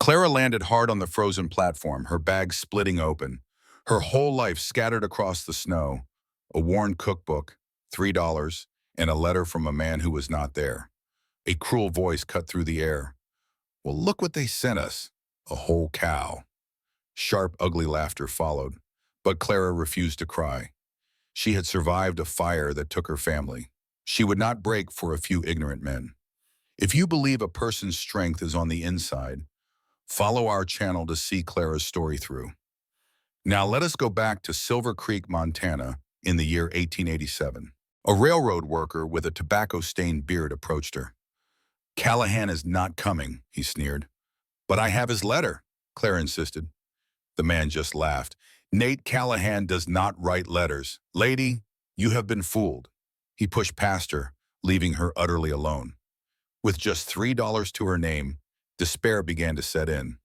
Clara landed hard on the frozen platform, her bag splitting open. Her whole life scattered across the snow. A worn cookbook, $3, and a letter from a man who was not there. A cruel voice cut through the air. Well, look what they sent us. A whole cow. Sharp, ugly laughter followed, but Clara refused to cry. She had survived a fire that took her family. She would not break for a few ignorant men. If you believe a person's strength is on the inside, follow our channel to see Clara's story through. Now let us go back to Silver Creek, Montana, in the year 1887. A railroad worker with a tobacco-stained beard approached her. "Callahan is not coming," he sneered. "But I have his letter," Clara insisted. The man just laughed. "Nate Callahan does not write letters. Lady, you have been fooled." He pushed past her, leaving her utterly alone. With just $3 to her name, despair began to set in.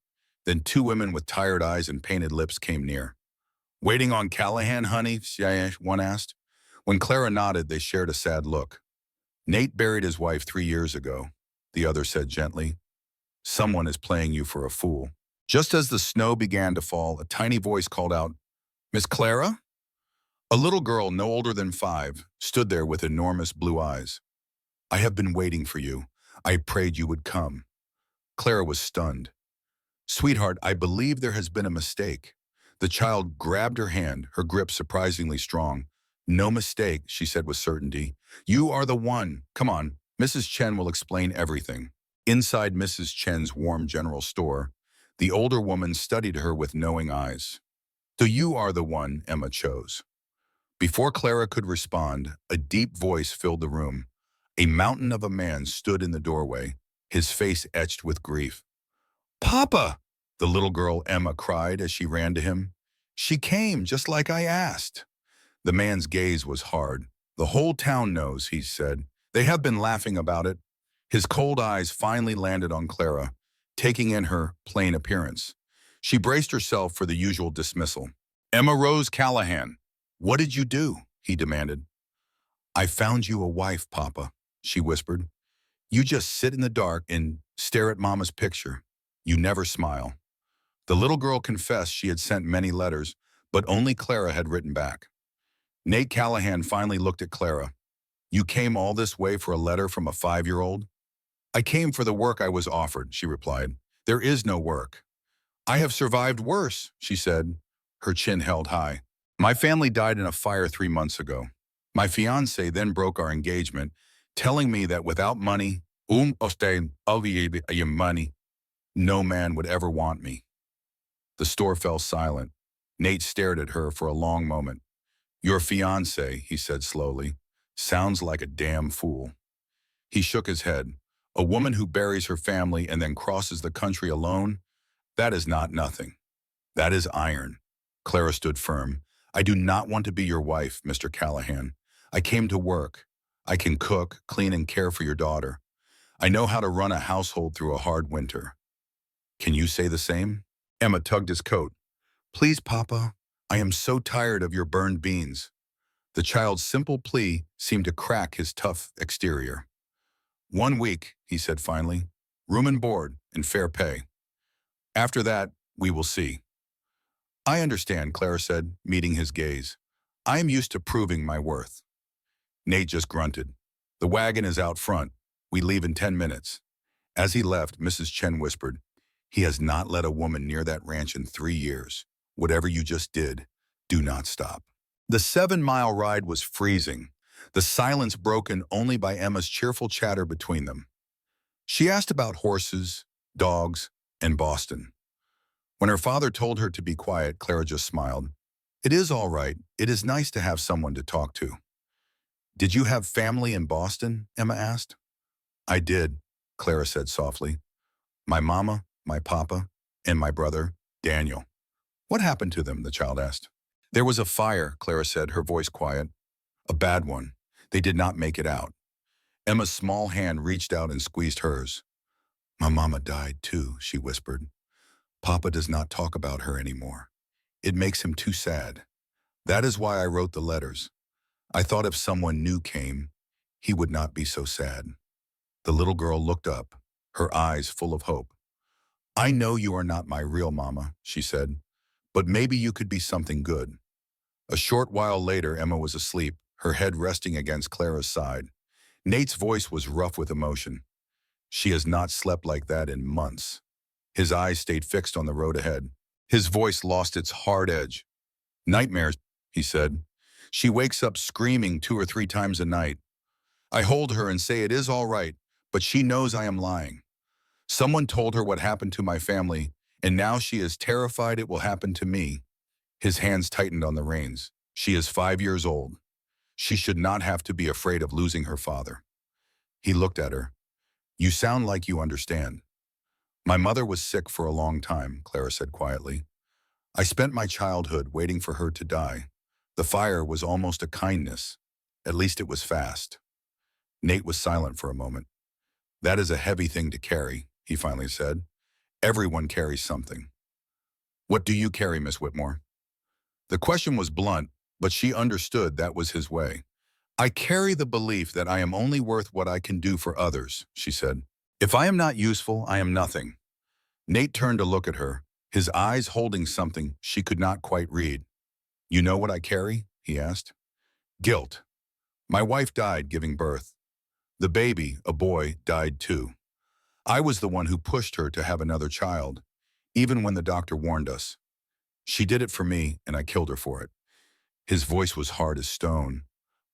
Then two women with tired eyes and painted lips came near. "Waiting on Callahan, honey?" one asked. When Clara nodded, they shared a sad look. "Nate buried his wife 3 years ago," the other said gently. "Someone is playing you for a fool." Just as the snow began to fall, a tiny voice called out, "Miss Clara?" A little girl, no older than 5, stood there with enormous blue eyes. "I have been waiting for you. I prayed you would come." Clara was stunned. "Sweetheart, I believe there has been a mistake." The child grabbed her hand, her grip surprisingly strong. "No mistake," she said with certainty. "You are the one. Come on, Mrs. Chen will explain everything." Inside Mrs. Chen's warm general store, the older woman studied her with knowing eyes. "So you are the one Emma chose." Before Clara could respond, a deep voice filled the room. A mountain of a man stood in the doorway, his face etched with grief. "Papa!" the little girl Emma cried as she ran to him. "She came, just like I asked." The man's gaze was hard. "The whole town knows," he said. "They have been laughing about it." His cold eyes finally landed on Clara, taking in her plain appearance. She braced herself for the usual dismissal. "Emma Rose Callahan, what did you do?" he demanded. "I found you a wife, Papa," she whispered. "You just sit in the dark and stare at Mama's picture. You never smile." The little girl confessed she had sent many letters, but only Clara had written back. Nate Callahan finally looked at Clara. "You came all this way for a letter from a 5-year-old? "I came for the work I was offered," she replied. "There is no work." "I have survived worse," she said, her chin held high. "My family died in a fire 3 months ago. My fiancé then broke our engagement, telling me that without money, money, no man would ever want me." The store fell silent. Nate stared at her for a long moment. "Your fiancé," he said slowly, "sounds like a damn fool." He shook his head. "A woman who buries her family and then crosses the country alone? That is not nothing. That is iron." Clara stood firm. "I do not want to be your wife, Mr. Callahan. I came to work. I can cook, clean, and care for your daughter. I know how to run a household through a hard winter. Can you say the same?" Emma tugged his coat. "Please, Papa, I am so tired of your burned beans." The child's simple plea seemed to crack his tough exterior. "1 week," he said finally. "Room and board and fair pay. After that, we will see." "I understand," Clara said, meeting his gaze. "I am used to proving my worth." Nate just grunted. "The wagon is out front. We leave in 10 minutes. As he left, Mrs. Chen whispered, "He has not let a woman near that ranch in 3 years. Whatever you just did, do not stop." The 7-mile ride was freezing, the silence broken only by Emma's cheerful chatter between them. She asked about horses, dogs, and Boston. When her father told her to be quiet, Clara just smiled. "It is all right. It is nice to have someone to talk to." "Did you have family in Boston?" Emma asked. "I did," Clara said softly. "My mama, my papa, and my brother, Daniel." "What happened to them?" the child asked. "There was a fire," Clara said, her voice quiet. "A bad one. They did not make it out." Emma's small hand reached out and squeezed hers. "My mama died too," she whispered. "Papa does not talk about her anymore. It makes him too sad. That is why I wrote the letters. I thought if someone new came, he would not be so sad." The little girl looked up, her eyes full of hope. I know you are not my real mama, she said, but maybe you could be something good. A short while later, Emma was asleep, her head resting against Clara's side. Nate's voice was rough with emotion. She has not slept like that in months. His eyes stayed fixed on the road ahead. His voice lost its hard edge. Nightmares, he said. She wakes up screaming 2 or 3 times a night. I hold her and say it is all right, but she knows I am lying. Someone told her what happened to my family, and now she is terrified it will happen to me. His hands tightened on the reins. She is 5 years old. She should not have to be afraid of losing her father. He looked at her. You sound like you understand. My mother was sick for a long time, Clara said quietly. I spent my childhood waiting for her to die. The fire was almost a kindness. At least it was fast. Nate was silent for a moment. That is a heavy thing to carry, he finally said. Everyone carries something. What do you carry, Miss Whitmore? The question was blunt, but she understood that was his way. I carry the belief that I am only worth what I can do for others, she said. If I am not useful, I am nothing. Nate turned to look at her, his eyes holding something she could not quite read. You know what I carry? He asked. Guilt. My wife died giving birth. The baby, a boy, died too. I was the one who pushed her to have another child, even when the doctor warned us. She did it for me, and I killed her for it. His voice was hard as stone.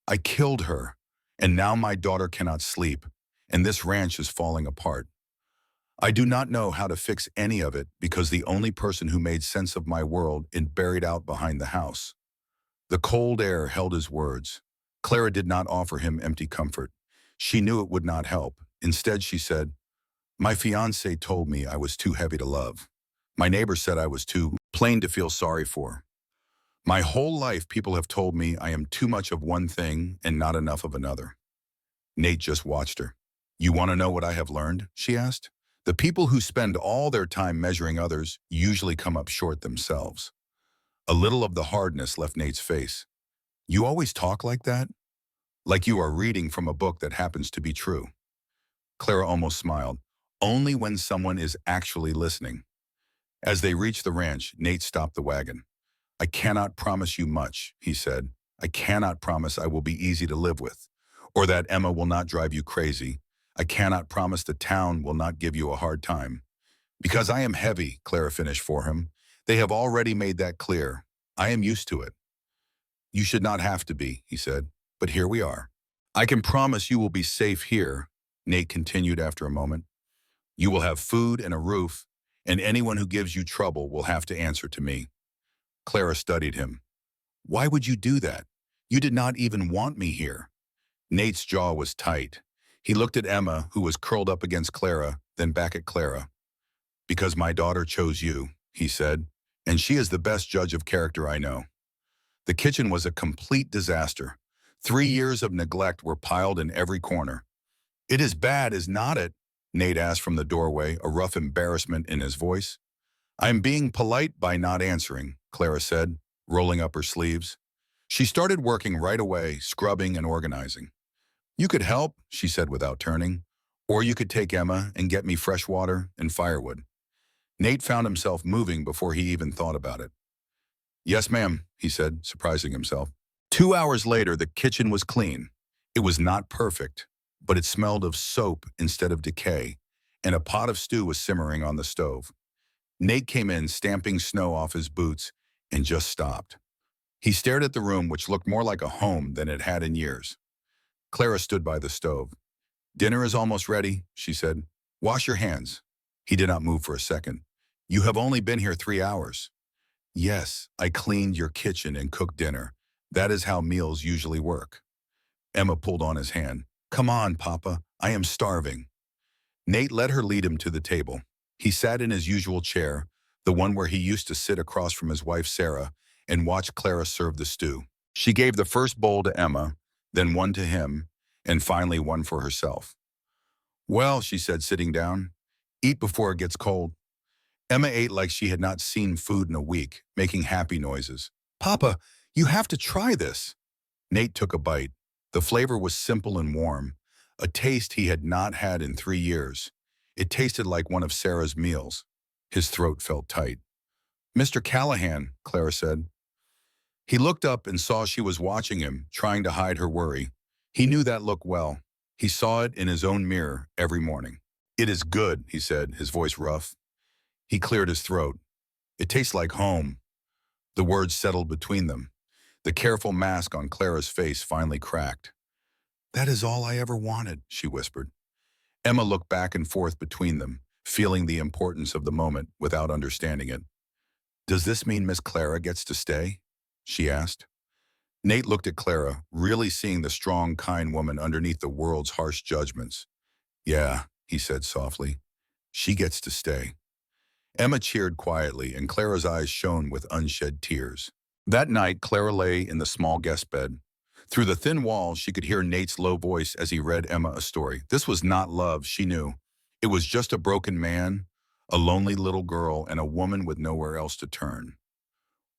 I killed her, and now my daughter cannot sleep, and this ranch is falling apart. I do not know how to fix any of it because the only person who made sense of my world is buried out behind the house. The cold air held his words. Clara did not offer him empty comfort. She knew it would not help. Instead, she said, my fiancé told me I was too heavy to love. My neighbor said I was too plain to feel sorry for. My whole life, people have told me I am too much of one thing and not enough of another. Nate just watched her. You want to know what I have learned? She asked. The people who spend all their time measuring others usually come up short themselves. A little of the hardness left Nate's face. You always talk like that? Like you are reading from a book that happens to be true. Clara almost smiled. Only when someone is actually listening. As they reached the ranch, Nate stopped the wagon. I cannot promise you much, he said. I cannot promise I will be easy to live with, or that Emma will not drive you crazy. I cannot promise the town will not give you a hard time. Because I am heavy, Clara finished for him. They have already made that clear. I am used to it. You should not have to be, he said, but here we are. I can promise you will be safe here, Nate continued after a moment. You will have food and a roof, and anyone who gives you trouble will have to answer to me. Clara studied him. Why would you do that? You did not even want me here. Nate's jaw was tight. He looked at Emma, who was curled up against Clara, then back at Clara. Because my daughter chose you, he said, and she is the best judge of character I know. The kitchen was a complete disaster. 3 years of neglect were piled in every corner. It is bad, is not it? Nate asked from the doorway, a rough embarrassment in his voice. I am being polite by not answering, Clara said, rolling up her sleeves. She started working right away, scrubbing and organizing. You could help, she said without turning, or you could take Emma and get me fresh water and firewood. Nate found himself moving before he even thought about it. Yes, ma'am, he said, surprising himself. 2 hours later, the kitchen was clean. It was not perfect, but it smelled of soap instead of decay, and a pot of stew was simmering on the stove. Nate came in, stamping snow off his boots, and just stopped. He stared at the room, which looked more like a home than it had in years. Clara stood by the stove. Dinner is almost ready, she said. Wash your hands. He did not move for a second. You have only been here 3 hours. Yes, I cleaned your kitchen and cooked dinner. That is how meals usually work. Emma pulled on his hand. Come on, Papa, I am starving. Nate let her lead him to the table. He sat in his usual chair, the one where he used to sit across from his wife Sarah, and watched Clara serve the stew. She gave the first bowl to Emma, then one to him, and finally one for herself. Well, she said, sitting down, eat before it gets cold. Emma ate like she had not seen food in a week, making happy noises. Papa, you have to try this. Nate took a bite. The flavor was simple and warm, a taste he had not had in 3 years. It tasted like one of Sarah's meals. His throat felt tight. "Mr. Callahan," Clara said. He looked up and saw she was watching him, trying to hide her worry. He knew that look well. He saw it in his own mirror every morning. "It is good," he said, his voice rough. He cleared his throat. "It tastes like home." The words settled between them. The careful mask on Clara's face finally cracked. "That is all I ever wanted," she whispered. Emma looked back and forth between them, feeling the importance of the moment without understanding it. "Does this mean Miss Clara gets to stay?" she asked. Nate looked at Clara, really seeing the strong, kind woman underneath the world's harsh judgments. "Yeah," he said softly. "She gets to stay." Emma cheered quietly, and Clara's eyes shone with unshed tears. That night, Clara lay in the small guest bed. Through the thin walls, she could hear Nate's low voice as he read Emma a story. This was not love, she knew. It was just a broken man, a lonely little girl, and a woman with nowhere else to turn.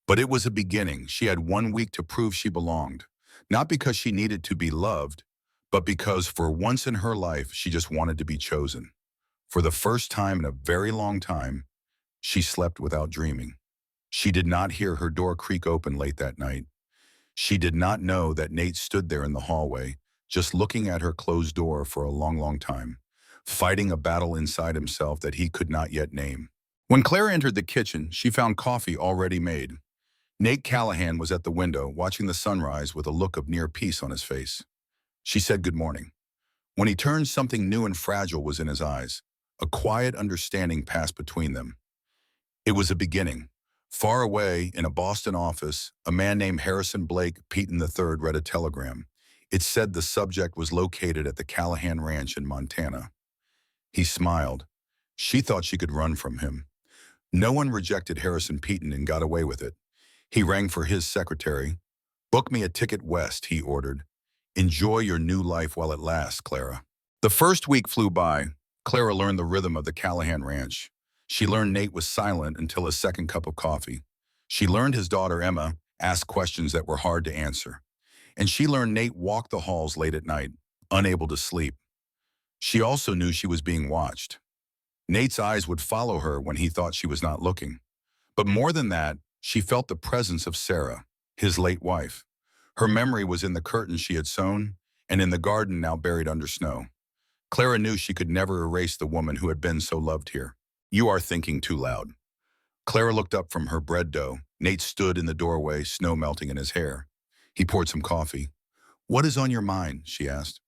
But it was a beginning. She had 1 week to prove she belonged. Not because she needed to be loved, but because for once in her life, she just wanted to be chosen. For the first time in a very long time, she slept without dreaming. She did not hear her door creak open late that night. She did not know that Nate stood there in the hallway, just looking at her closed door for a long, long time, fighting a battle inside himself that he could not yet name. When Clara entered the kitchen, she found coffee already made. Nate Callahan was at the window, watching the sunrise with a look of near peace on his face. She said good morning. When he turned, something new and fragile was in his eyes. A quiet understanding passed between them. It was a beginning. Far away, in a Boston office, a man named Harrison Blake Peaton III read a telegram. It said the subject was located at the Callahan Ranch in Montana. He smiled. She thought she could run from him. No one rejected Harrison Peaton and got away with it. He rang for his secretary. "Book me a ticket west," he ordered. "Enjoy your new life while it lasts, Clara." The first week flew by. Clara learned the rhythm of the Callahan Ranch. She learned Nate was silent until his second cup of coffee. She learned his daughter, Emma, asked questions that were hard to answer. And she learned Nate walked the halls late at night, unable to sleep. She also knew she was being watched. Nate's eyes would follow her when he thought she was not looking. But more than that, she felt the presence of Sarah, his late wife. Her memory was in the curtains she had sewn and in the garden now buried under snow. Clara knew she could never erase the woman who had been so loved here. "You are thinking too loud." Clara looked up from her bread dough. Nate stood in the doorway, snow melting in his hair. He poured some coffee. "What is on your mind?" she asked.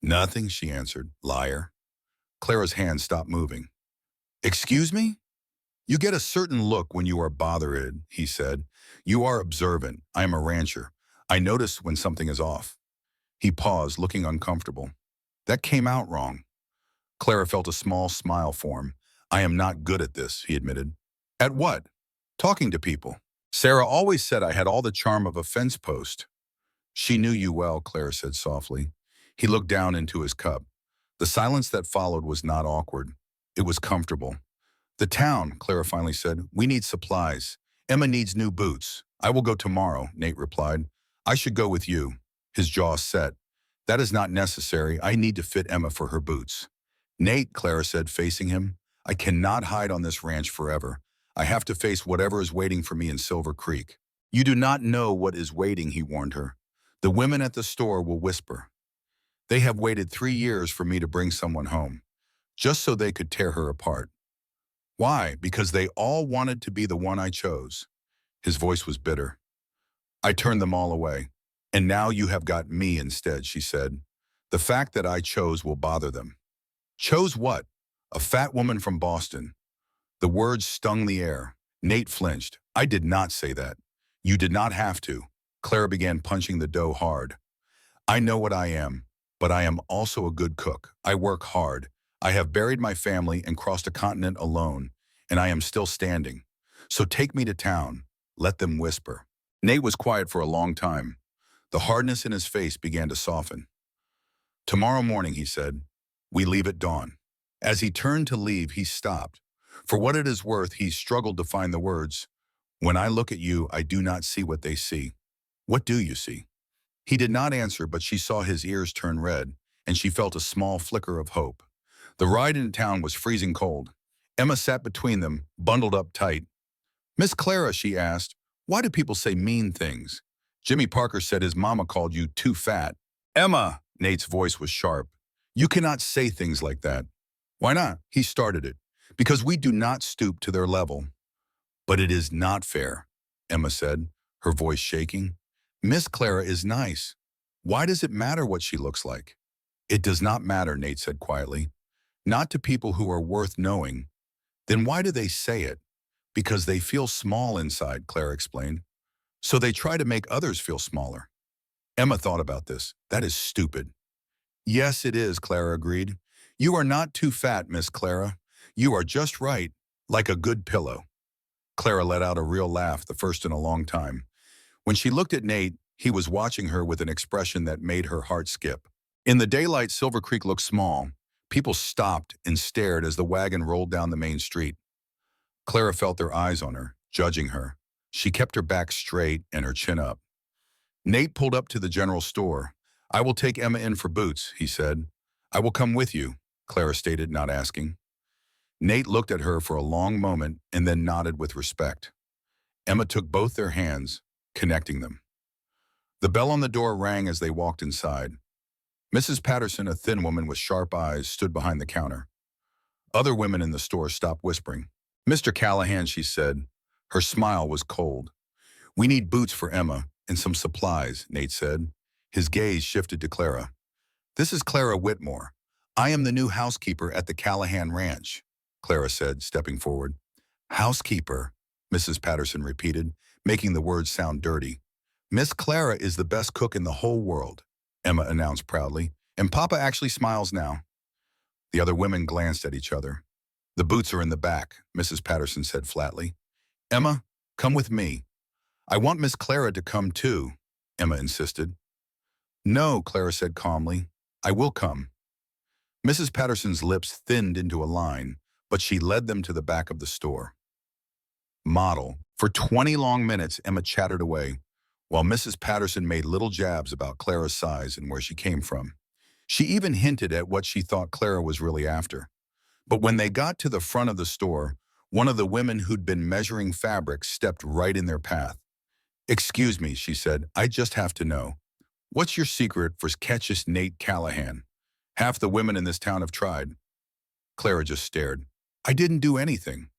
"Nothing," she answered. "Liar." Clara's hand stopped moving. "Excuse me?" "You get a certain look when you are bothered," he said. "You are observant. I am a rancher. I notice when something is off." He paused, looking uncomfortable. "That came out wrong." Clara felt a small smile form. "I am not good at this," he admitted. "At what?" "Talking to people. Sarah always said I had all the charm of a fence post." "She knew you well," Clara said softly. He looked down into his cup. The silence that followed was not awkward. It was comfortable. "The town," Clara finally said. "We need supplies. Emma needs new boots." "I will go tomorrow," Nate replied. "I should go with you." His jaw set. "That is not necessary. I need to fit Emma for her boots." "Nate," Clara said, facing him, "I cannot hide on this ranch forever. I have to face whatever is waiting for me in Silver Creek." "You do not know what is waiting," he warned her. "The women at the store will whisper. They have waited 3 years for me to bring someone home, just so they could tear her apart. Why? Because they all wanted to be the one I chose." His voice was bitter. "I turned them all away. And now you have got me instead," she said. "The fact that I chose will bother them." "Chose what?" "A fat woman from Boston." The words stung the air. Nate flinched. "I did not say that." "You did not have to." Clara began punching the dough hard. "I know what I am, but I am also a good cook. I work hard. I have buried my family and crossed a continent alone, and I am still standing. So take me to town. Let them whisper." Nate was quiet for a long time. The hardness in his face began to soften. "Tomorrow morning," he said. "We leave at dawn." As he turned to leave, he stopped. For what it is worth, he struggled to find the words. "When I look at you, I do not see what they see." "What do you see?" He did not answer, but she saw his ears turn red, and she felt a small flicker of hope. The ride into town was freezing cold. Emma sat between them, bundled up tight. "Miss Clara," she asked, "why do people say mean things? Jimmy Parker said his mama called you too fat." "Emma," Nate's voice was sharp, "you cannot say things like that." "Why not?" He started it. "Because we do not stoop to their level." "But it is not fair," Emma said, her voice shaking. "Miss Clara is nice. Why does it matter what she looks like?" "It does not matter," Nate said quietly. "Not to people who are worth knowing." "Then why do they say it?" "Because they feel small inside," Clara explained. "So they try to make others feel smaller." Emma thought about this. "That is stupid." "Yes, it is," Clara agreed. "You are not too fat, Miss Clara. You are just right, like a good pillow." Clara let out a real laugh, the first in a long time. When she looked at Nate, he was watching her with an expression that made her heart skip. In the daylight, Silver Creek looked small. People stopped and stared as the wagon rolled down the main street. Clara felt their eyes on her, judging her. She kept her back straight and her chin up. Nate pulled up to the general store. "I will take Emma in for boots," he said. "I will come with you," Clara stated, not asking. Nate looked at her for a long moment and then nodded with respect. Emma took both their hands, connecting them. The bell on the door rang as they walked inside. Mrs. Patterson, a thin woman with sharp eyes, stood behind the counter. Other women in the store stopped whispering. "Mr. Callahan," she said. Her smile was cold. "We need boots for Emma and some supplies," Nate said. His gaze shifted to Clara. "This is Clara Whitmore. I am the new housekeeper at the Callahan Ranch," Clara said, stepping forward. "Housekeeper," Mrs. Patterson repeated, making the words sound dirty. "Miss Clara is the best cook in the whole world," Emma announced proudly, "and Papa actually smiles now." The other women glanced at each other. "The boots are in the back," Mrs. Patterson said flatly. "Emma, come with me." "I want Miss Clara to come too," Emma insisted. "No," Clara said calmly. "I will come." Mrs. Patterson's lips thinned into a line, but she led them to the back of the store. Model. For 20 long minutes, Emma chattered away, while Mrs. Patterson made little jabs about Clara's size and where she came from. She even hinted at what she thought Clara was really after. But when they got to the front of the store, one of the women who'd been measuring fabric stepped right in their path. "Excuse me," she said, "I just have to know. What's your secret for catches Nate Callahan? Half the women in this town have tried." Clara just stared. "I didn't do anything."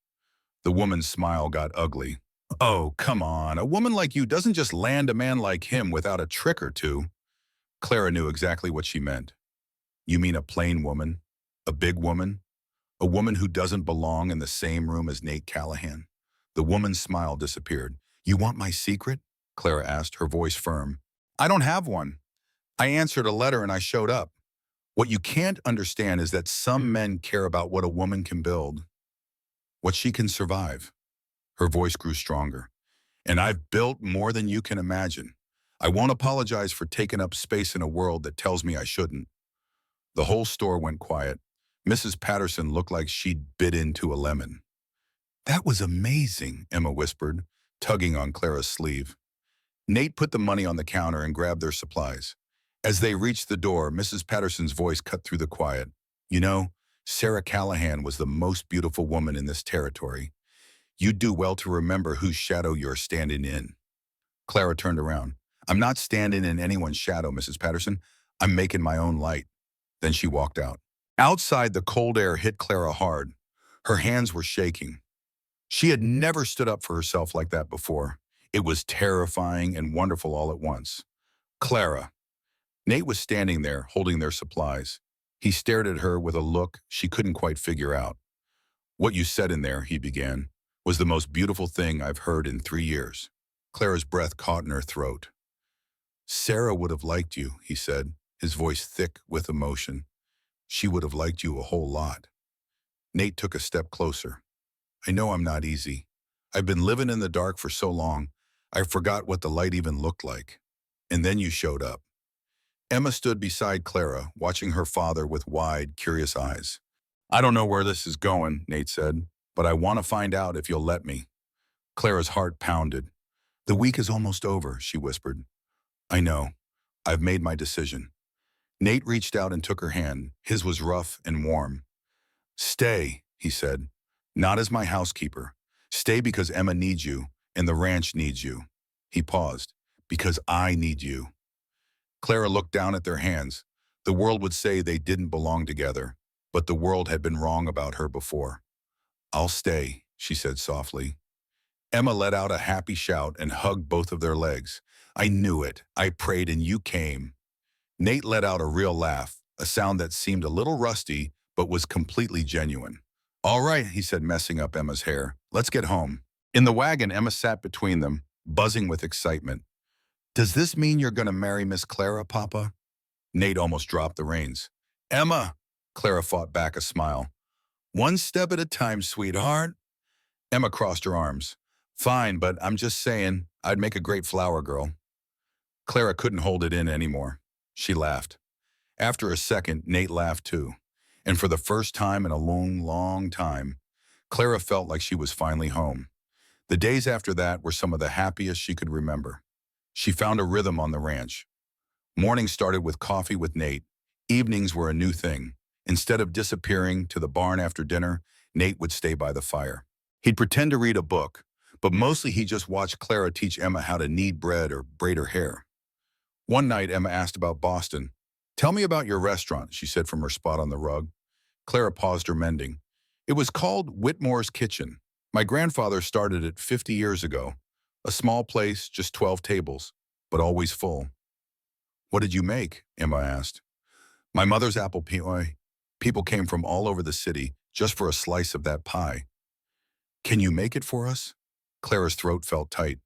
The woman's smile got ugly. "Oh, come on. A woman like you doesn't just land a man like him without a trick or two." Clara knew exactly what she meant. "You mean a plain woman? A big woman? A woman who doesn't belong in the same room as Nate Callahan?" The woman's smile disappeared. "You want my secret?" Clara asked, her voice firm. "I don't have one. I answered a letter and I showed up. What you can't understand is that some men care about what a woman can build, what she can survive." Her voice grew stronger. "And I've built more than you can imagine. I won't apologize for taking up space in a world that tells me I shouldn't." The whole store went quiet. Mrs. Patterson looked like she'd bit into a lemon. "That was amazing," Emma whispered, tugging on Clara's sleeve. Nate put the money on the counter and grabbed their supplies. As they reached the door, Mrs. Patterson's voice cut through the quiet. "You know, Sarah Callahan was the most beautiful woman in this territory. You'd do well to remember whose shadow you're standing in." Clara turned around. "I'm not standing in anyone's shadow, Mrs. Patterson. I'm making my own light." Then she walked out. Outside, the cold air hit Clara hard. Her hands were shaking. She had never stood up for herself like that before. It was terrifying and wonderful all at once. "Clara." Nate was standing there, holding their supplies. He stared at her with a look she couldn't quite figure out. "What you said in there," he began, "was the most beautiful thing I've heard in 3 years." Clara's breath caught in her throat. "Sarah would have liked you," he said, his voice thick with emotion. "She would have liked you a whole lot." Nate took a step closer. "I know I'm not easy. I've been living in the dark for so long, I forgot what the light even looked like. And then you showed up." Emma stood beside Clara, watching her father with wide, curious eyes. "I don't know where this is going," Nate said, "but I want to find out if you'll let me." Clara's heart pounded. "The week is almost over," she whispered. "I know. I've made my decision." Nate reached out and took her hand. His was rough and warm. "Stay," he said. Not as my housekeeper. Stay because Emma needs you, and the ranch needs you. He paused. Because I need you. Clara looked down at their hands. The world would say they didn't belong together, but the world had been wrong about her before. I'll stay, she said softly. Emma let out a happy shout and hugged both of their legs. I knew it. I prayed and you came. Nate let out a real laugh, a sound that seemed a little rusty, but was completely genuine. All right, he said, messing up Emma's hair. Let's get home. In the wagon, Emma sat between them, buzzing with excitement. Does this mean you're going to marry Miss Clara, Papa? Nate almost dropped the reins. Emma, Clara fought back a smile. One step at a time, sweetheart. Emma crossed her arms. Fine, but I'm just saying, I'd make a great flower girl. Clara couldn't hold it in anymore. She laughed. After a second, Nate laughed too. And for the first time in a long, long time, Clara felt like she was finally home. The days after that were some of the happiest she could remember. She found a rhythm on the ranch. Mornings started with coffee with Nate. Evenings were a new thing. Instead of disappearing to the barn after dinner, Nate would stay by the fire. He'd pretend to read a book, but mostly he just watched Clara teach Emma how to knead bread or braid her hair. One night, Emma asked about Boston. Tell me about your restaurant, she said from her spot on the rug. Clara paused her mending. It was called Whitmore's Kitchen. My grandfather started it 50 years ago. A small place, just 12 tables, but always full. What did you make? Emma asked. My mother's apple pie. People came from all over the city just for a slice of that pie. Can you make it for us? Clara's throat felt tight.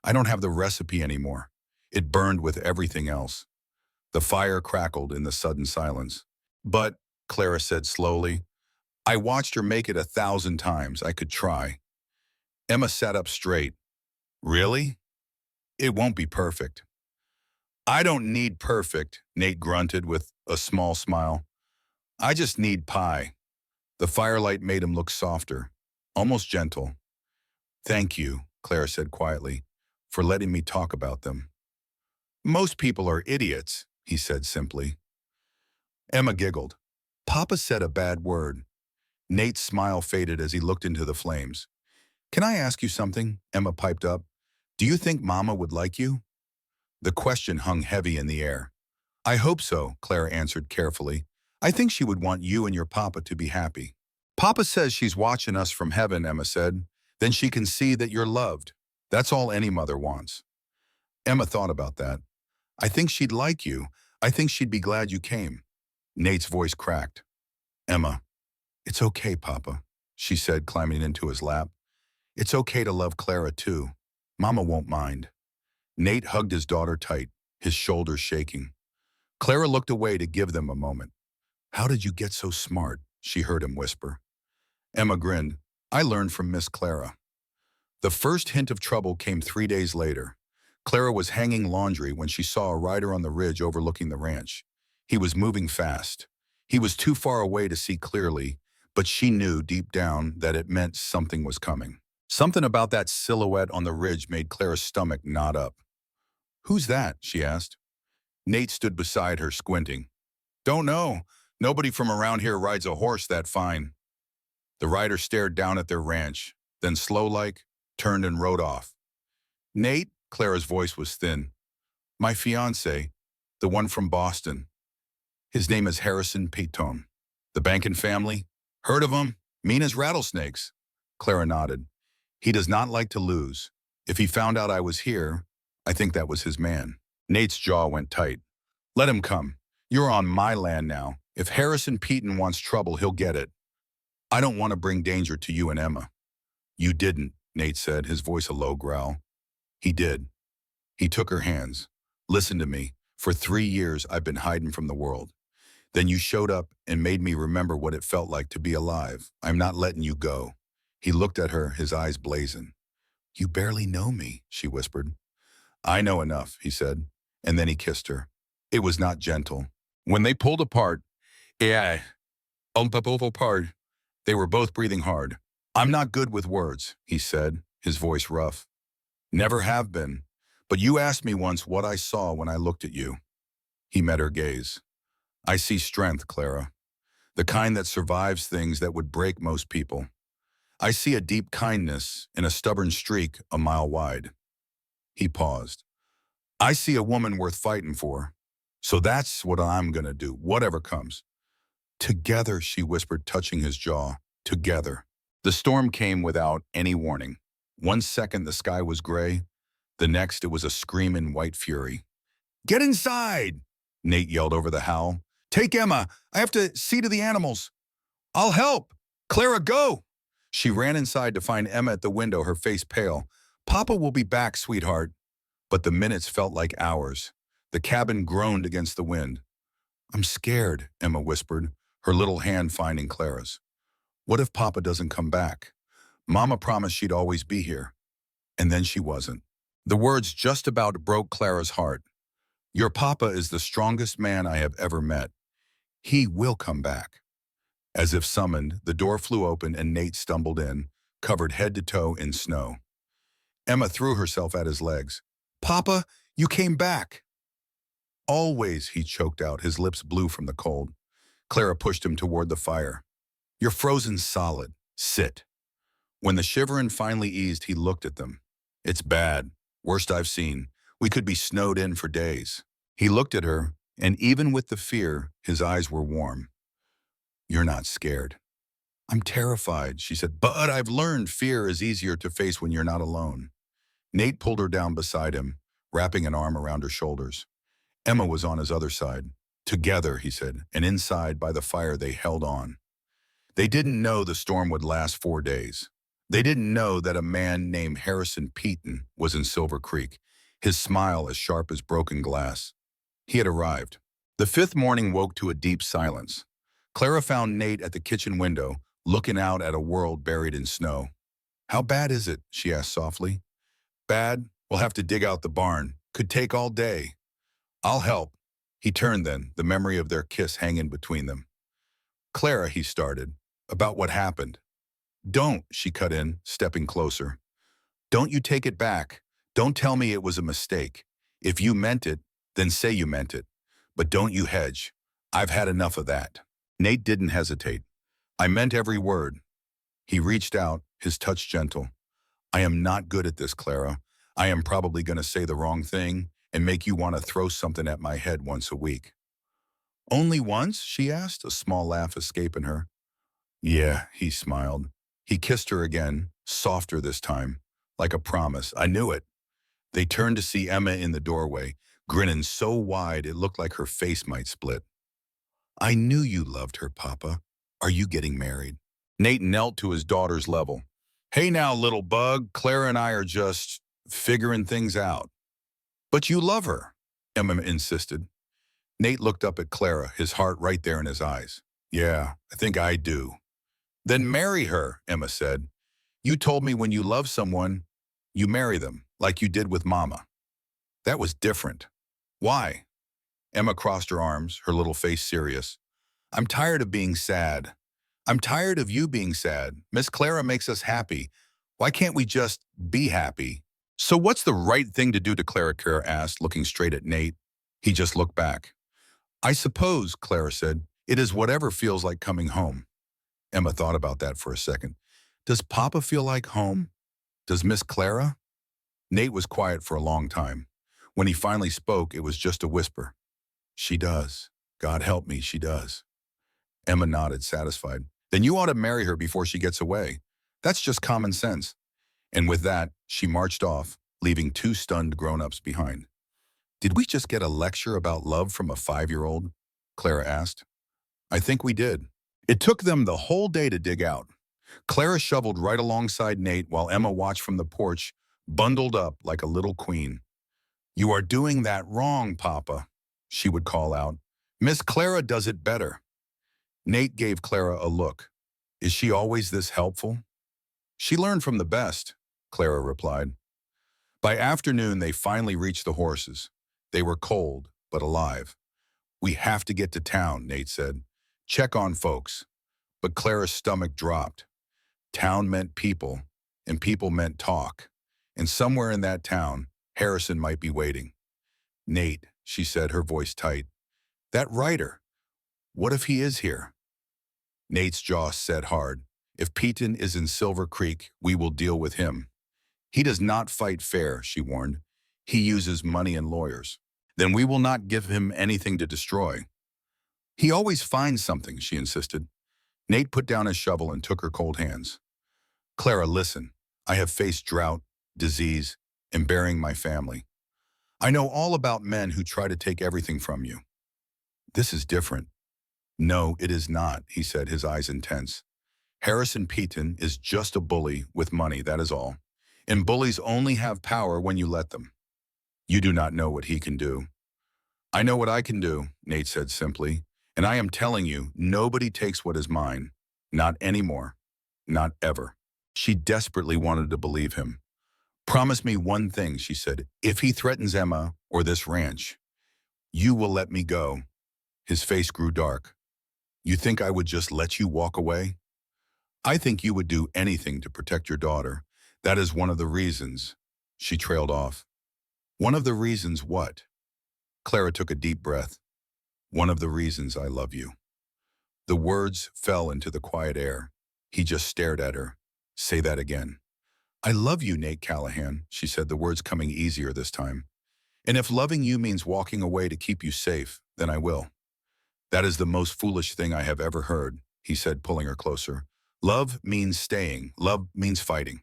I don't have the recipe anymore. It burned with everything else. The fire crackled in the sudden silence. But, Clara said slowly, I watched her make it 1,000 times. I could try. Emma sat up straight. Really? It won't be perfect. I don't need perfect, Nate grunted with a small smile. I just need pie. The firelight made him look softer, almost gentle. Thank you, Clara said quietly, for letting me talk about them. Most people are idiots, he said simply. Emma giggled. Papa said a bad word. Nate's smile faded as he looked into the flames. Can I ask you something? Emma piped up. Do you think Mama would like you? The question hung heavy in the air. I hope so, Clara answered carefully. I think she would want you and your Papa to be happy. Papa says she's watching us from heaven, Emma said. Then she can see that you're loved. That's all any mother wants. Emma thought about that. I think she'd like you. I think she'd be glad you came. Nate's voice cracked. Emma, it's okay, Papa, she said, climbing into his lap. It's okay to love Clara, too. Mama won't mind. Nate hugged his daughter tight, his shoulders shaking. Clara looked away to give them a moment. How did you get so smart? She heard him whisper. Emma grinned. I learned from Miss Clara. The first hint of trouble came 3 days later. Clara was hanging laundry when she saw a rider on the ridge overlooking the ranch. He was moving fast. He was too far away to see clearly, but she knew deep down that it meant something was coming. Something about that silhouette on the ridge made Clara's stomach knot up. Who's that? She asked. Nate stood beside her, squinting. Don't know. Nobody from around here rides a horse that fine. The rider stared down at their ranch, then slow-like, turned and rode off. Nate, Clara's voice was thin. My fiancé, the one from Boston. His name is Harrison Peyton. The Bankin family? Heard of him? Mean as rattlesnakes. Clara nodded. He does not like to lose. If he found out I was here, I think that was his man. Nate's jaw went tight. Let him come. You're on my land now. If Harrison Peyton wants trouble, he'll get it. I don't want to bring danger to you and Emma. You didn't, Nate said, his voice a low growl. He did. He took her hands. Listen to me. For 3 years, I've been hiding from the world. Then you showed up and made me remember what it felt like to be alive. I'm not letting you go. He looked at her, his eyes blazing. You barely know me, she whispered. I know enough, he said, and then he kissed her. It was not gentle. When they pulled apart, they were both breathing hard. I'm not good with words, he said, his voice rough. Never have been, but you asked me once what I saw when I looked at you. He met her gaze. I see strength, Clara. The kind that survives things that would break most people. I see a deep kindness in a stubborn streak a mile wide. He paused. I see a woman worth fighting for. So that's what I'm gonna do, whatever comes. Together, she whispered, touching his jaw. Together. The storm came without any warning. One second the sky was gray, the next it was a scream in white fury. Get inside! Nate yelled over the howl. Take Emma! I have to see to the animals. I'll help! Clara, go! She ran inside to find Emma at the window, her face pale. Papa will be back, sweetheart. But the minutes felt like hours. The cabin groaned against the wind. I'm scared, Emma whispered, her little hand finding Clara's. What if Papa doesn't come back? Mama promised she'd always be here. And then she wasn't. The words just about broke Clara's heart. Your Papa is the strongest man I have ever met. He will come back. As if summoned, the door flew open and Nate stumbled in, covered head to toe in snow. Emma threw herself at his legs. Papa, you came back. Always, he choked out, his lips blue from the cold. Clara pushed him toward the fire. You're frozen solid. Sit. When the shivering finally eased, he looked at them. It's bad. Worst I've seen. We could be snowed in for days. He looked at her, and even with the fear, his eyes were warm. You're not scared. I'm terrified, she said, but I've learned fear is easier to face when you're not alone. Nate pulled her down beside him, wrapping an arm around her shoulders. Emma was on his other side. Together, he said, and inside by the fire they held on. They didn't know the storm would last 4 days. They didn't know that a man named Harrison Peaton was in Silver Creek, his smile as sharp as broken glass. He had arrived. The fifth morning woke to a deep silence. Clara found Nate at the kitchen window, looking out at a world buried in snow. How bad is it? She asked softly. Bad? We'll have to dig out the barn. Could take all day. I'll help. He turned then, the memory of their kiss hanging between them. Clara, he started, about what happened. Don't, she cut in, stepping closer. Don't you take it back. Don't tell me it was a mistake. If you meant it, then say you meant it. But don't you hedge. I've had enough of that. Nate didn't hesitate. I meant every word. He reached out, his touch gentle. I am not good at this, Clara. I am probably going to say the wrong thing and make you want to throw something at my head once a week. Only once? She asked, a small laugh escaping her. Yeah, he smiled. He kissed her again, softer this time, like a promise. I knew it. They turned to see Emma in the doorway, grinning so wide it looked like her face might split. I knew you loved her, Papa. Are you getting married? Nate knelt to his daughter's level. Hey now, little bug, Clara and I are just figuring things out. But you love her, Emma insisted. Nate looked up at Clara, his heart right there in his eyes. Yeah, I think I do. Then marry her, Emma said. You told me when you love someone, you marry them, like you did with Mama. That was different. Why? Emma crossed her arms, her little face serious. I'm tired of being sad. I'm tired of you being sad. Miss Clara makes us happy. Why can't we just be happy? So what's the right thing to do to Clara? Clara asked, looking straight at Nate. He just looked back. I suppose, Clara said, it is whatever feels like coming home. Emma thought about that for a second. Does Papa feel like home? Does Miss Clara? Nate was quiet for a long time. When he finally spoke, it was just a whisper. She does. God help me, she does. Emma nodded, satisfied. Then you ought to marry her before she gets away. That's just common sense. And with that, she marched off, leaving 2 stunned grown-ups behind. Did we just get a lecture about love from a 5-year-old? Clara asked. I think we did. It took them the whole day to dig out. Clara shoveled right alongside Nate while Emma watched from the porch, bundled up like a little queen. You are doing that wrong, Papa, she would call out. Miss Clara does it better. Nate gave Clara a look. Is she always this helpful? She learned from the best, Clara replied. By afternoon, they finally reached the horses. They were cold, but alive. We have to get to town, Nate said. Check on folks. But Clara's stomach dropped. Town meant people, and people meant talk. And somewhere in that town, Harrison might be waiting. Nate, she said, her voice tight. That writer, what if he is here? Nate's jaw set hard. If Peyton is in Silver Creek, we will deal with him. He does not fight fair, she warned. He uses money and lawyers. Then we will not give him anything to destroy. He always finds something, she insisted. Nate put down his shovel and took her cold hands. Clara, listen. I have faced drought, disease, and burying my family. I know all about men who try to take everything from you. This is different. No, it is not, he said, his eyes intense. Harrison Peyton is just a bully with money, that is all. And bullies only have power when you let them. You do not know what he can do. I know what I can do, Nate said simply. And I am telling you, nobody takes what is mine. Not anymore. Not ever. She desperately wanted to believe him. Promise me one thing, she said. If he threatens Emma or this ranch, you will let me go. His face grew dark. You think I would just let you walk away? I think you would do anything to protect your daughter. That is one of the reasons. She trailed off. One of the reasons what? Clara took a deep breath. One of the reasons I love you. The words fell into the quiet air. He just stared at her. Say that again. I love you, Nate Callahan, she said, the words coming easier this time. And if loving you means walking away to keep you safe, then I will. That is the most foolish thing I have ever heard, he said, pulling her closer. Love means staying. Love means fighting.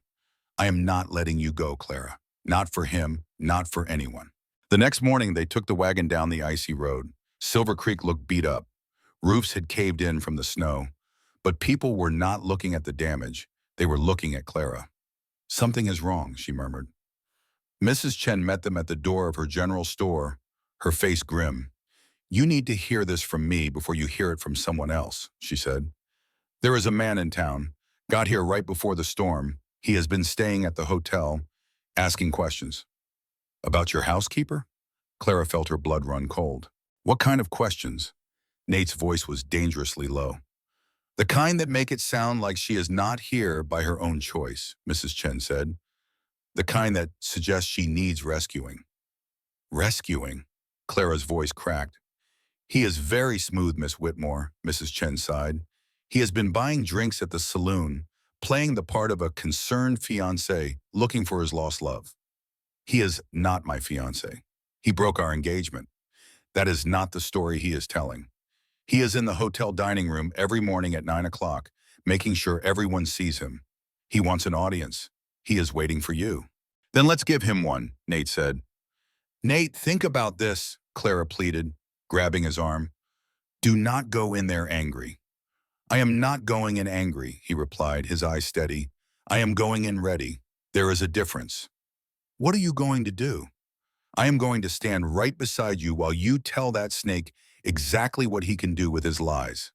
I am not letting you go, Clara. Not for him, not for anyone. The next morning, they took the wagon down the icy road. Silver Creek looked beat up. Roofs had caved in from the snow. But people were not looking at the damage. They were looking at Clara. Something is wrong, she murmured. Mrs. Chen met them at the door of her general store, her face grim. You need to hear this from me before you hear it from someone else, she said. There is a man in town. Got here right before the storm. He has been staying at the hotel, asking questions. About your housekeeper? Clara felt her blood run cold. What kind of questions? Nate's voice was dangerously low. The kind that make it sound like she is not here by her own choice, Mrs. Chen said. The kind that suggests she needs rescuing. Rescuing? Clara's voice cracked. He is very smooth, Miss Whitmore, Mrs. Chen sighed. He has been buying drinks at the saloon, playing the part of a concerned fiancé looking for his lost love. He is not my fiancé. He broke our engagement. That is not the story he is telling. He is in the hotel dining room every morning at 9 o'clock, making sure everyone sees him. He wants an audience. He is waiting for you. Then let's give him one, Nate said. Nate, think about this, Clara pleaded, grabbing his arm. Do not go in there angry. I am not going in angry, he replied, his eyes steady. I am going in ready. There is a difference. What are you going to do? I am going to stand right beside you while you tell that snake exactly what he can do with his lies.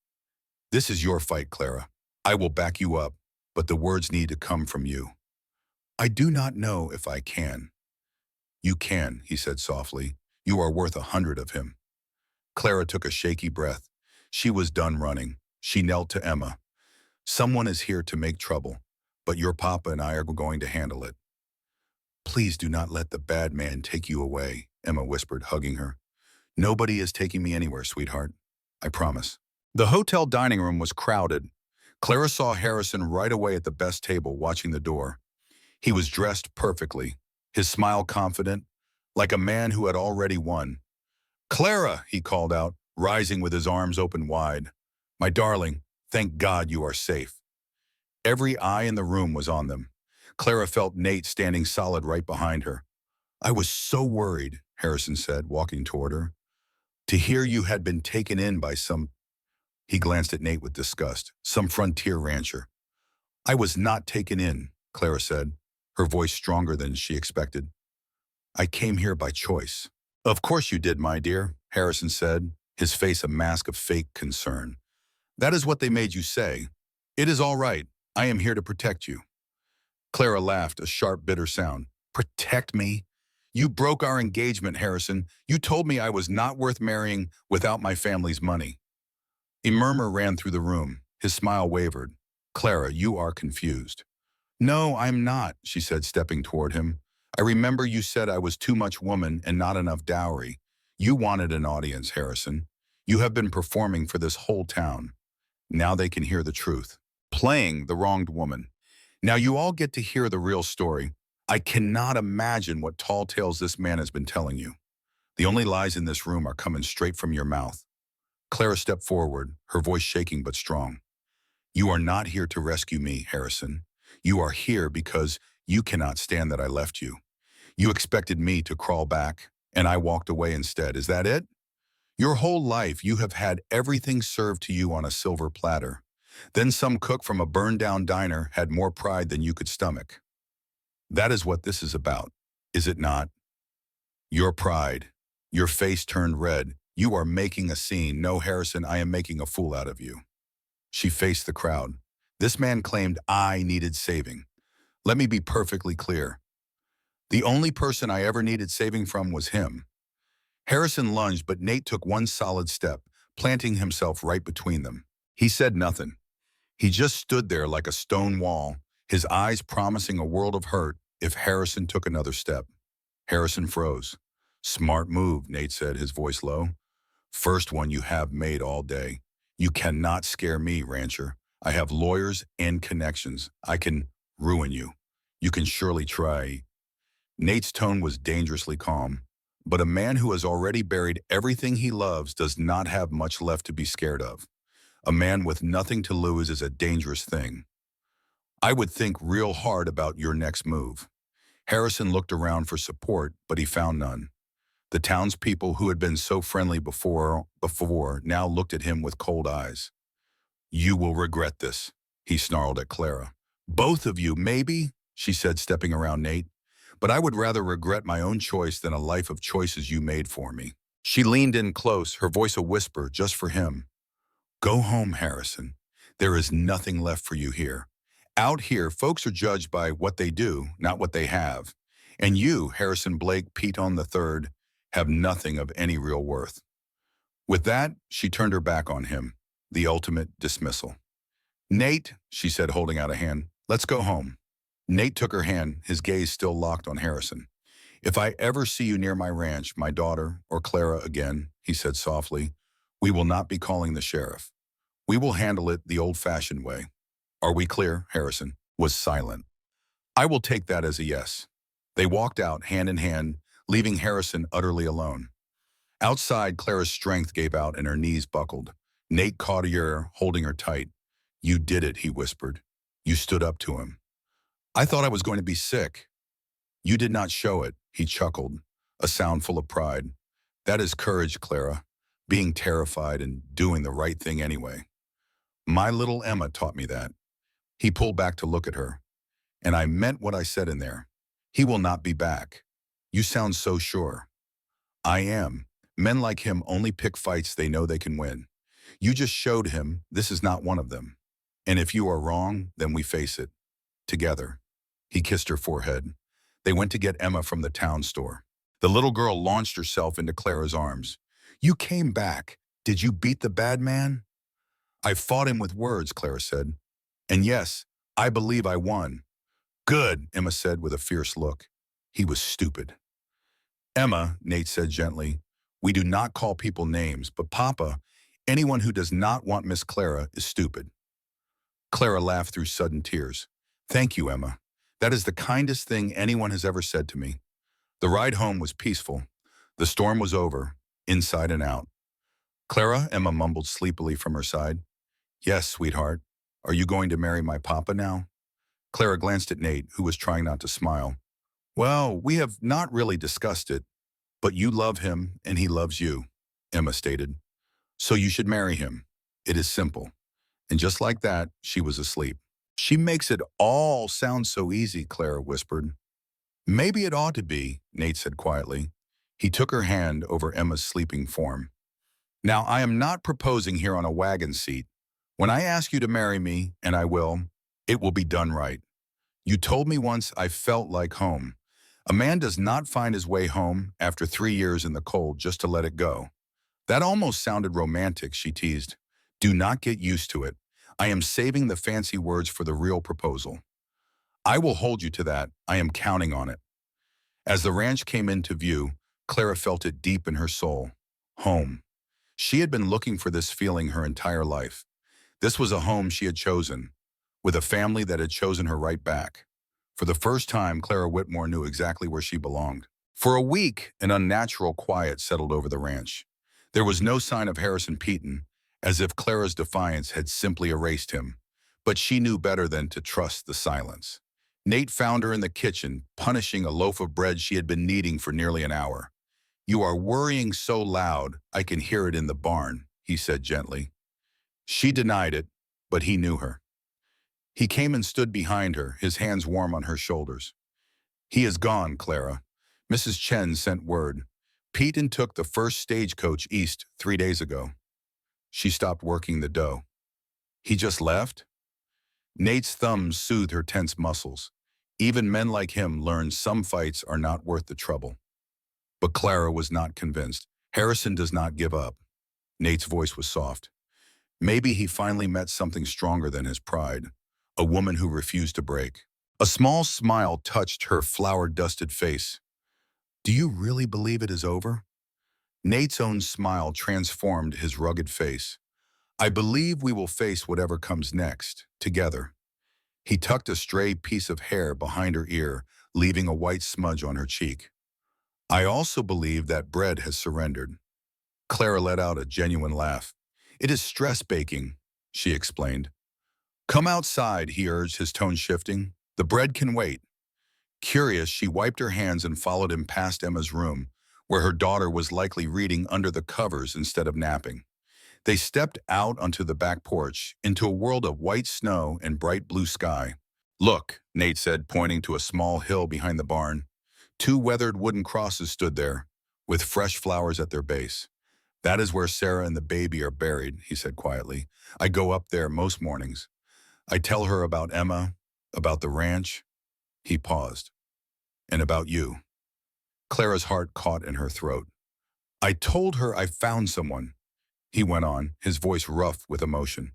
This is your fight, Clara. I will back you up, but the words need to come from you. I do not know if I can. You can, he said softly. You are worth 100 of him. Clara took a shaky breath. She was done running. She knelt to Emma. Someone is here to make trouble, but your papa and I are going to handle it. Please do not let the bad man take you away, Emma whispered, hugging her. Nobody is taking me anywhere, sweetheart. I promise. The hotel dining room was crowded. Clara saw Harrison right away at the best table, watching the door. He was dressed perfectly, his smile confident, like a man who had already won. Clara, he called out, rising with his arms open wide. My darling, thank God you are safe. Every eye in the room was on them. Clara felt Nate standing solid right behind her. I was so worried, Harrison said, walking toward her. To hear you had been taken in by some... He glanced at Nate with disgust. Some frontier rancher. I was not taken in, Clara said, her voice stronger than she expected. I came here by choice. Of course you did, my dear, Harrison said, his face a mask of fake concern. That is what they made you say. It is all right. I am here to protect you. Clara laughed, a sharp, bitter sound. Protect me? You broke our engagement, Harrison. You told me I was not worth marrying without my family's money. A murmur ran through the room. His smile wavered. Clara, you are confused. No, I'm not, she said, stepping toward him. I remember you said I was too much woman and not enough dowry. You wanted an audience, Harrison. You have been performing for this whole town. Now they can hear the truth. Playing the wronged woman. Now you all get to hear the real story. I cannot imagine what tall tales this man has been telling you. The only lies in this room are coming straight from your mouth. Clara stepped forward, her voice shaking but strong. You are not here to rescue me, Harrison. You are here because you cannot stand that I left you. You expected me to crawl back, and I walked away instead. Is that it? Your whole life you have had everything served to you on a silver platter. Then some cook from a burned-down diner had more pride than you could stomach. That is what this is about, is it not? Your pride. Your face turned red. You are making a scene. No, Harrison, I am making a fool out of you. She faced the crowd. This man claimed I needed saving. Let me be perfectly clear. The only person I ever needed saving from was him. Harrison lunged, but Nate took one solid step, planting himself right between them. He said nothing. He just stood there like a stone wall, his eyes promising a world of hurt if Harrison took another step. Harrison froze. Smart move, Nate said, his voice low. First one you have made all day. You cannot scare me, rancher. I have lawyers and connections. I can ruin you. You can surely try. Nate's tone was dangerously calm. But a man who has already buried everything he loves does not have much left to be scared of. A man with nothing to lose is a dangerous thing. I would think real hard about your next move. Harrison looked around for support, but he found none. The townspeople who had been so friendly before now looked at him with cold eyes. You will regret this, he snarled at Clara. Both of you, maybe, she said, stepping around Nate. But I would rather regret my own choice than a life of choices you made for me. She leaned in close, her voice a whisper just for him. Go home, Harrison. There is nothing left for you here. Out here, folks are judged by what they do, not what they have. And you, Harrison Blake Peton III, have nothing of any real worth. With that, she turned her back on him, the ultimate dismissal. Nate, she said, holding out a hand, let's go home. Nate took her hand, his gaze still locked on Harrison. If I ever see you near my ranch, my daughter, or Clara again, he said softly, we will not be calling the sheriff. We will handle it the old-fashioned way. Are we clear? Harrison was silent. I will take that as a yes. They walked out hand in hand, leaving Harrison utterly alone. Outside, Clara's strength gave out and her knees buckled. Nate caught her, holding her tight. You did it, he whispered. You stood up to him. I thought I was going to be sick. You did not show it, he chuckled, a sound full of pride. That is courage, Clara, being terrified and doing the right thing anyway. My little Emma taught me that. He pulled back to look at her. And I meant what I said in there. He will not be back. You sound so sure. I am. Men like him only pick fights they know they can win. You just showed him this is not one of them. And if you are wrong, then we face it. Together. He kissed her forehead. They went to get Emma from the town store. The little girl launched herself into Clara's arms. You came back. Did you beat the bad man? I fought him with words, Clara said. And yes, I believe I won. Good, Emma said with a fierce look. He was stupid. Emma, Nate said gently, we do not call people names, but Papa, anyone who does not want Miss Clara is stupid. Clara laughed through sudden tears. Thank you, Emma. That is the kindest thing anyone has ever said to me. The ride home was peaceful. The storm was over, inside and out. Clara, Emma mumbled sleepily from her side. Yes, sweetheart. Are you going to marry my papa now? Clara glanced at Nate, who was trying not to smile. Well, we have not really discussed it, but you love him and he loves you, Emma stated. So you should marry him. It is simple. And just like that, she was asleep. She makes it all sound so easy, Clara whispered. Maybe it ought to be, Nate said quietly. He took her hand over Emma's sleeping form. Now, I am not proposing here on a wagon seat. When I ask you to marry me, and I will, it will be done right. You told me once I felt like home. A man does not find his way home after 3 years in the cold just to let it go. That almost sounded romantic, she teased. Do not get used to it. I am saving the fancy words for the real proposal. I will hold you to that. I am counting on it. As the ranch came into view, Clara felt it deep in her soul. Home. She had been looking for this feeling her entire life. This was a home she had chosen. with a family that had chosen her right back. For the first time, Clara Whitmore knew exactly where she belonged. For a week, an unnatural quiet settled over the ranch. There was no sign of Harrison Peaton, as if Clara's defiance had simply erased him. But she knew better than to trust the silence. Nate found her in the kitchen, punishing a loaf of bread she had been kneading for nearly an hour. "You are worrying so loud, I can hear it in the barn," he said gently. She denied it, but he knew her. He came and stood behind her, his hands warm on her shoulders. "He is gone, Clara. Mrs. Chen sent word. Peaton took the first stagecoach east 3 days ago." She stopped working the dough. "He just left?" Nate's thumbs soothed her tense muscles. Even men like him learn some fights are not worth the trouble. But Clara was not convinced. "Harrison does not give up." Nate's voice was soft. "Maybe he finally met something stronger than his pride, a woman who refused to break." A small smile touched her flour-dusted face. "Do you really believe it is over?" Nate's own smile transformed his rugged face. "I believe we will face whatever comes next, together." He tucked a stray piece of hair behind her ear, leaving a white smudge on her cheek. "I also believe that bread has surrendered." Clara let out a genuine laugh. "It is stress baking," she explained. "Come outside," he urged, his tone shifting. "The bread can wait." Curious, she wiped her hands and followed him past Emma's room, where her daughter was likely reading under the covers instead of napping. They stepped out onto the back porch, into a world of white snow and bright blue sky. "Look," Nate said, pointing to a small hill behind the barn. Two weathered wooden crosses stood there, with fresh flowers at their base. "That is where Sarah and the baby are buried," he said quietly. "I go up there most mornings. I tell her about Emma, about the ranch." He paused. "And about you." Clara's heart caught in her throat. "I told her I found someone," he went on, his voice rough with emotion.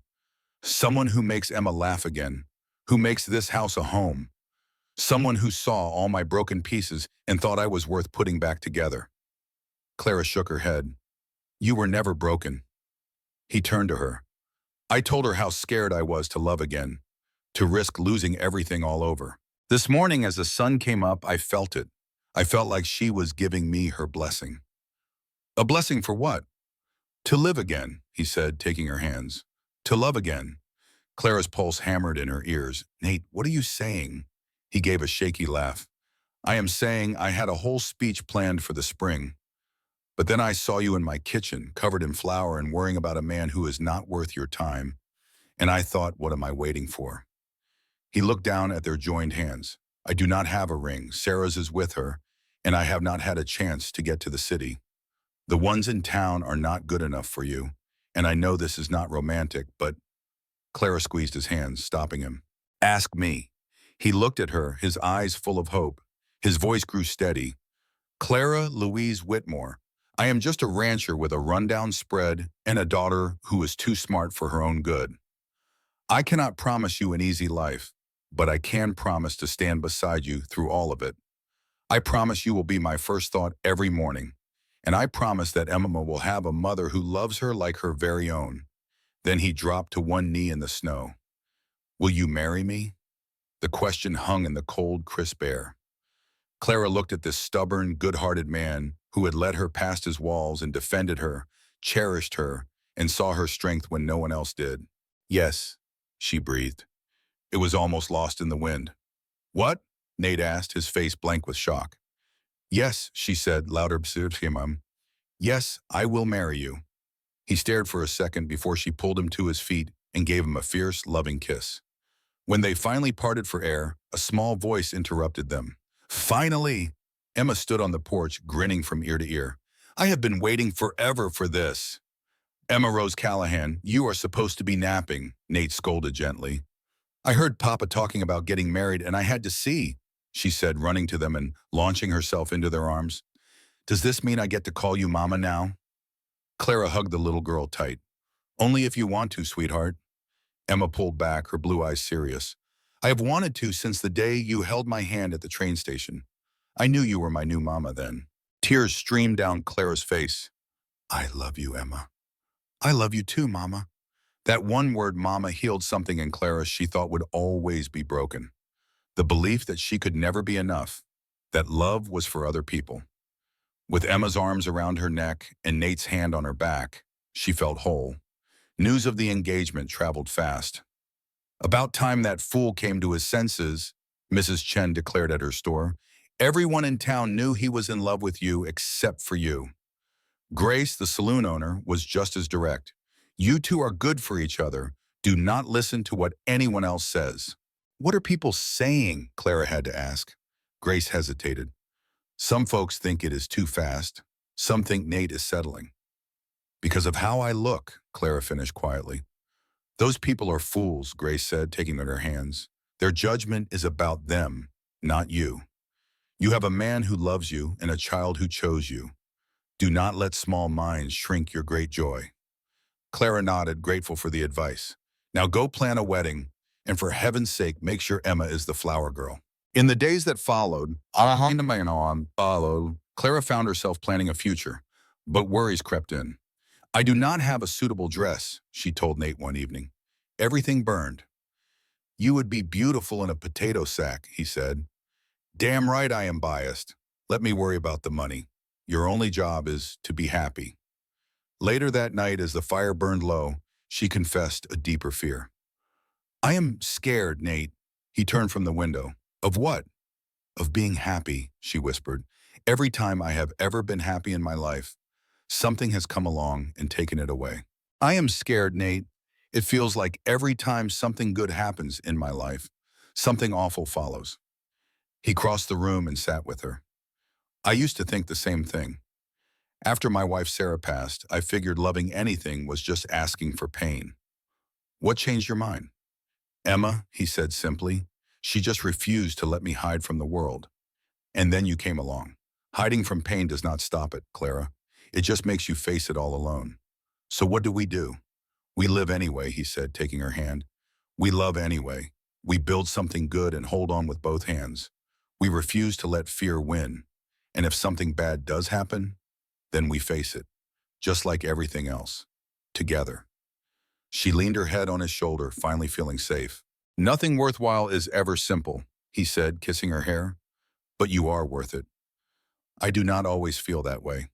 "Someone who makes Emma laugh again, who makes this house a home. Someone who saw all my broken pieces and thought I was worth putting back together." Clara shook her head. "You were never broken." He turned to her. "I told her how scared I was to love again, to risk losing everything all over. This morning as the sun came up, I felt it. I felt like she was giving me her blessing." "A blessing for what?" "To live again," he said, taking her hands. "To love again." Clara's pulse hammered in her ears. "Nate, what are you saying?" He gave a shaky laugh. "I am saying I had a whole speech planned for the spring. But then I saw you in my kitchen, covered in flour and worrying about a man who is not worth your time. And I thought, what am I waiting for?" He looked down at their joined hands. "I do not have a ring. Sarah's is with her, and I have not had a chance to get to the city. The ones in town are not good enough for you, and I know this is not romantic, but—" Clara squeezed his hands, stopping him. "Ask me." He looked at her, his eyes full of hope. His voice grew steady. "Clara Louise Whitmore, I am just a rancher with a rundown spread and a daughter who is too smart for her own good. I cannot promise you an easy life, but I can promise to stand beside you through all of it. I promise you will be my first thought every morning, and I promise that Emma will have a mother who loves her like her very own." Then he dropped to one knee in the snow. "Will you marry me?" The question hung in the cold, crisp air. Clara looked at this stubborn, good-hearted man who had led her past his walls and defended her, cherished her, and saw her strength when no one else did. "Yes," she breathed. It was almost lost in the wind. "What?" Nate asked, his face blank with shock. "Yes," she said, louder. "Yes, I will marry you." He stared for a second before she pulled him to his feet and gave him a fierce, loving kiss. When they finally parted for air, a small voice interrupted them. "Finally!" Emma stood on the porch, grinning from ear to ear. "I have been waiting forever for this." "Emma Rose Callahan, you are supposed to be napping," Nate scolded gently. "I heard Papa talking about getting married and I had to see," she said, running to them and launching herself into their arms. "Does this mean I get to call you Mama now?" Clara hugged the little girl tight. "Only if you want to, sweetheart." Emma pulled back, her blue eyes serious. "I have wanted to since the day you held my hand at the train station. I knew you were my new mama then." Tears streamed down Clara's face. "I love you, Emma." "I love you too, Mama." That one word, mama, healed something in Clara she thought would always be broken. The belief that she could never be enough, that love was for other people. With Emma's arms around her neck and Nate's hand on her back, she felt whole. News of the engagement traveled fast. About time that fool came to his senses, Mrs. Chen declared at her store. Everyone in town knew he was in love with you except for you. Grace, the saloon owner, was just as direct. You two are good for each other. Do not listen to what anyone else says. What are people saying? Clara had to ask. Grace hesitated. Some folks think it is too fast. Some think Nate is settling. Because of how I look, Clara finished quietly. Those people are fools, Grace said, taking her hands. Their judgment is about them, not you. You have a man who loves you and a child who chose you. Do not let small minds shrink your great joy. Clara nodded, grateful for the advice. Now go plan a wedding, and for heaven's sake, make sure Emma is the flower girl. In the days that followed, Clara found herself planning a future, but worries crept in. I do not have a suitable dress, she told Nate one evening. Everything burned. You would be beautiful in a potato sack, he said. Damn right I am biased. Let me worry about the money. Your only job is to be happy. Later that night, as the fire burned low, she confessed a deeper fear. I am scared, Nate. He turned from the window. Of what? Of being happy, she whispered. Every time I have ever been happy in my life, something has come along and taken it away. I am scared, Nate. It feels like every time something good happens in my life, something awful follows. He crossed the room and sat with her. I used to think the same thing. After my wife Sarah passed, I figured loving anything was just asking for pain. What changed your mind? Emma, he said simply. She just refused to let me hide from the world. And then you came along. Hiding from pain does not stop it, Clara. It just makes you face it all alone. So what do? We live anyway, he said, taking her hand. We love anyway. We build something good and hold on with both hands. We refuse to let fear win. And if something bad does happen, then we face it, just like everything else, together. She leaned her head on his shoulder, finally feeling safe. Nothing worthwhile is ever simple, he said, kissing her hair. But you are worth it. I do not always feel that way.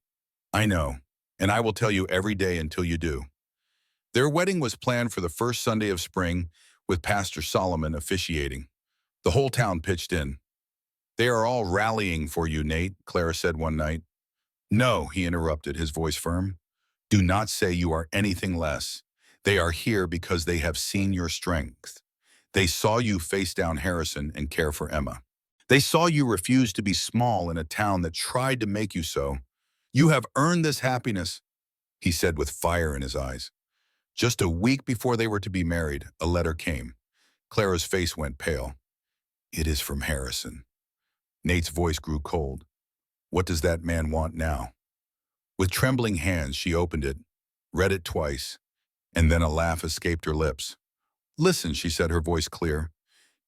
I know, and I will tell you every day until you do. Their wedding was planned for the first Sunday of spring, with Pastor Solomon officiating. The whole town pitched in. They are all rallying for you, Nate, Clara said one night. No, he interrupted, his voice firm. Do not say you are anything less. They are here because they have seen your strength. They saw you face down Harrison and care for Emma. They saw you refuse to be small in a town that tried to make you so. You have earned this happiness, he said with fire in his eyes. Just a week before they were to be married, a letter came. Clara's face went pale. It is from Harrison. Nate's voice grew cold. What does that man want now? With trembling hands, she opened it, read it twice, and then a laugh escaped her lips. Listen, she said, her voice clear.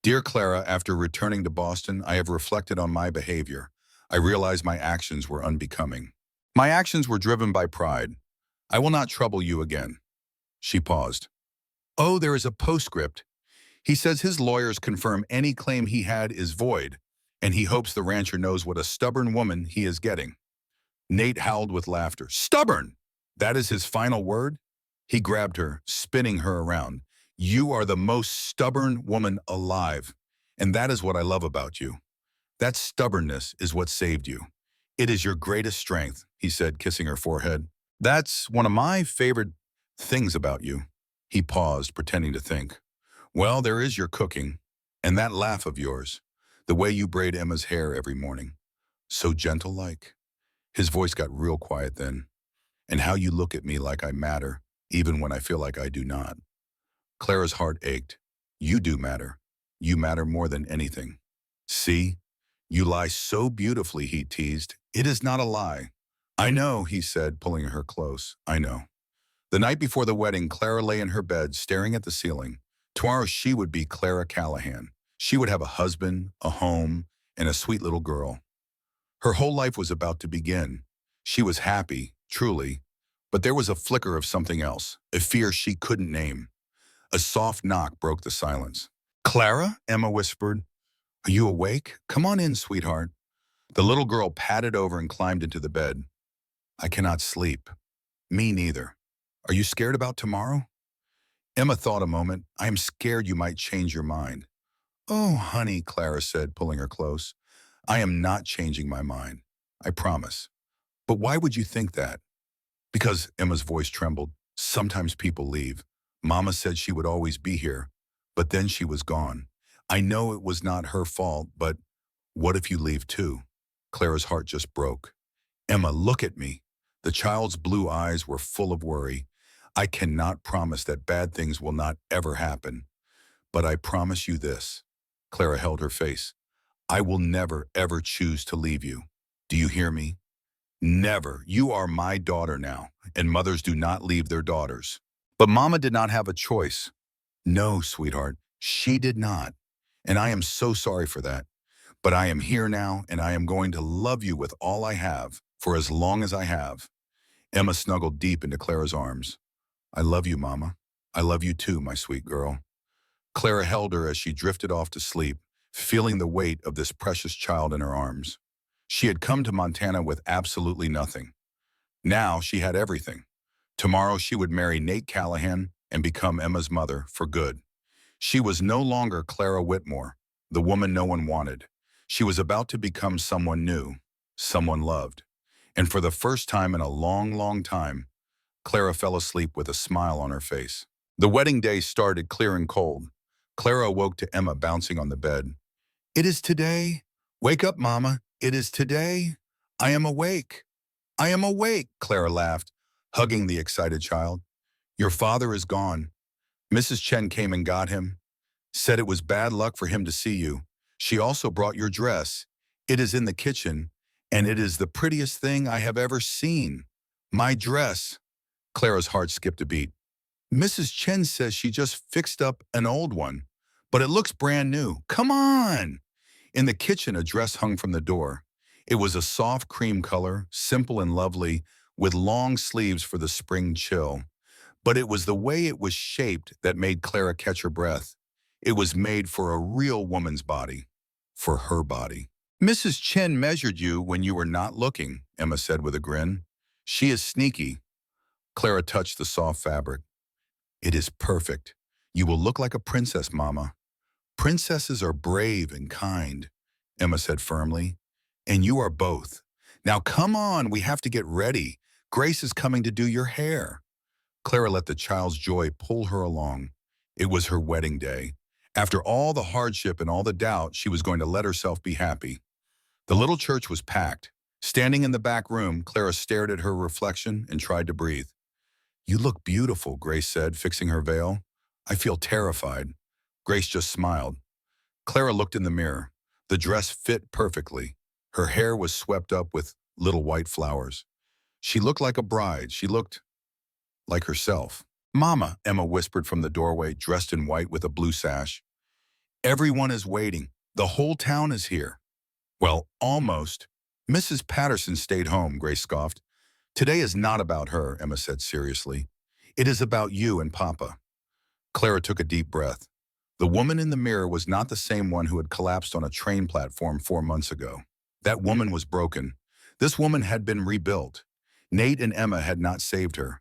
Dear Clara, after returning to Boston, I have reflected on my behavior. I realize my actions were unbecoming. My actions were driven by pride. I will not trouble you again. She paused. Oh, there is a postscript. He says his lawyers confirm any claim he had is void, and he hopes the rancher knows what a stubborn woman he is getting. Nate howled with laughter. Stubborn! That is his final word? He grabbed her, spinning her around. You are the most stubborn woman alive, and that is what I love about you. That stubbornness is what saved you. It is your greatest strength, he said, kissing her forehead. That's one of my favorite things about you. He paused, pretending to think. Well, there is your cooking, and that laugh of yours, the way you braid Emma's hair every morning. So gentle-like. His voice got real quiet then. And how you look at me like I matter, even when I feel like I do not. Clara's heart ached. You do matter. You matter more than anything. See? You lie so beautifully, he teased. It is not a lie. I know, he said, pulling her close. I know. The night before the wedding, Clara lay in her bed, staring at the ceiling. Tomorrow she would be Clara Callahan. She would have a husband, a home, and a sweet little girl. Her whole life was about to begin. She was happy, truly, but there was a flicker of something else, a fear she couldn't name. A soft knock broke the silence. "Clara?" Emma whispered. "Are you awake? Come on in, sweetheart." The little girl padded over and climbed into the bed. "I cannot sleep." "Me neither." "Are you scared about tomorrow?" Emma thought a moment. "I am scared you might change your mind." "Oh, honey," Clara said, pulling her close. "I am not changing my mind. I promise." "But why would you think that?" "Because," Emma's voice trembled, "sometimes people leave. Mama said she would always be here, but then she was gone. I know it was not her fault, but what if you leave too?" Clara's heart just broke. "Emma, look at me." The child's blue eyes were full of worry. "I cannot promise that bad things will not ever happen, but I promise you this." Clara held her face. "I will never, ever choose to leave you. Do you hear me? Never. You are my daughter now, and mothers do not leave their daughters." But Mama did not have a choice. "No, sweetheart, she did not. And I am so sorry for that. But I am here now, and I am going to love you with all I have, for as long as I have." Emma snuggled deep into Clara's arms. "I love you, Mama. I love you too, my sweet girl." Clara held her as she drifted off to sleep, feeling the weight of this precious child in her arms. She had come to Montana with absolutely nothing. Now she had everything. Tomorrow she would marry Nate Callahan and become Emma's mother for good. She was no longer Clara Whitmore, the woman no one wanted. She was about to become someone new, someone loved. And for the first time in a long, long time, Clara fell asleep with a smile on her face. The wedding day started clear and cold. Clara awoke to Emma bouncing on the bed. "It is today. Wake up, Mama. It is today. I am awake. I am awake," Clara laughed, hugging the excited child. "Your father is gone. Mrs. Chen came and got him. Said it was bad luck for him to see you. She also brought your dress. It is in the kitchen, and it is the prettiest thing I have ever seen. My dress." Clara's heart skipped a beat. "Mrs. Chen says she just fixed up an old one, but it looks brand new. Come on." In the kitchen, a dress hung from the door. It was a soft cream color, simple and lovely, with long sleeves for the spring chill. But it was the way it was shaped that made Clara catch her breath. It was made for a real woman's body, for her body. "Mrs. Chen measured you when you were not looking," Emma said with a grin. "She is sneaky." Clara touched the soft fabric. "It is perfect. You will look like a princess, Mama." "Princesses are brave and kind," Emma said firmly. "And you are both. Now come on, we have to get ready. Grace is coming to do your hair." Clara let the child's joy pull her along. It was her wedding day. After all the hardship and all the doubt, she was going to let herself be happy. The little church was packed. Standing in the back room, Clara stared at her reflection and tried to breathe. "You look beautiful," Grace said, fixing her veil. "I feel terrified." Grace just smiled. Clara looked in the mirror. The dress fit perfectly. Her hair was swept up with little white flowers. She looked like a bride. She looked like herself. "Mama," Emma whispered from the doorway, dressed in white with a blue sash. "Everyone is waiting. The whole town is here." "Well, almost." "Mrs. Patterson stayed home," Grace scoffed. "Today is not about her," Emma said seriously. "It is about you and Papa." Clara took a deep breath. The woman in the mirror was not the same one who had collapsed on a train platform 4 months ago. That woman was broken. This woman had been rebuilt. Nate and Emma had not saved her.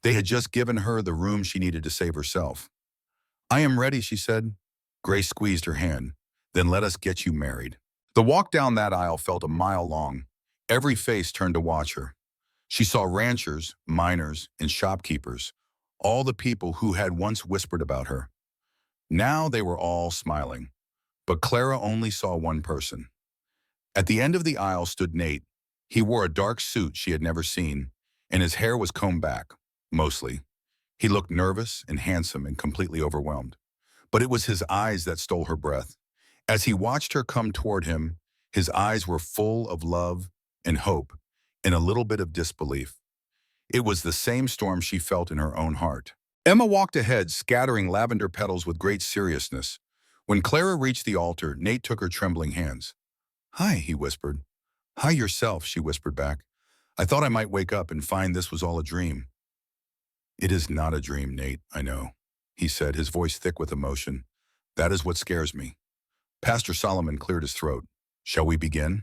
They had just given her the room she needed to save herself. "I am ready," she said. Grace squeezed her hand. "Then let us get you married." The walk down that aisle felt a mile long. Every face turned to watch her. She saw ranchers, miners, and shopkeepers, all the people who had once whispered about her. Now they were all smiling. But Clara only saw one person. At the end of the aisle stood Nate. He wore a dark suit she had never seen, and his hair was combed back, mostly. He looked nervous and handsome and completely overwhelmed. But it was his eyes that stole her breath. As he watched her come toward him, his eyes were full of love and hope and a little bit of disbelief. It was the same storm she felt in her own heart. Emma walked ahead, scattering lavender petals with great seriousness. When Clara reached the altar, Nate took her trembling hands. "Hi," he whispered. "Hi yourself," she whispered back. "I thought I might wake up and find this was all a dream." "It is not a dream, Nate, I know." he said, his voice thick with emotion. That is what scares me. Pastor Solomon cleared his throat. Shall we begin?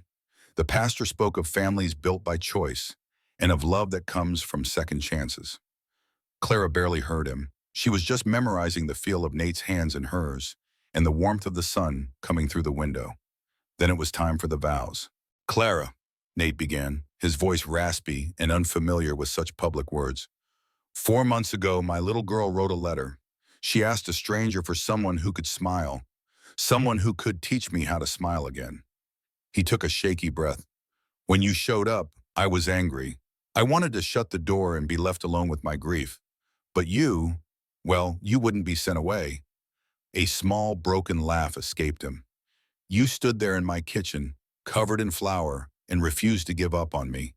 The pastor spoke of families built by choice and of love that comes from second chances. Clara barely heard him. She was just memorizing the feel of Nate's hands in hers and the warmth of the sun coming through the window. Then it was time for the vows. Clara, Nate began, his voice raspy and unfamiliar with such public words. 4 months ago, my little girl wrote a letter. She asked a stranger for someone who could smile, someone who could teach me how to smile again. He took a shaky breath. When you showed up, I was angry. I wanted to shut the door and be left alone with my grief. But you, well, you wouldn't be sent away. A small, broken laugh escaped him. You stood there in my kitchen, covered in flour, and refused to give up on me.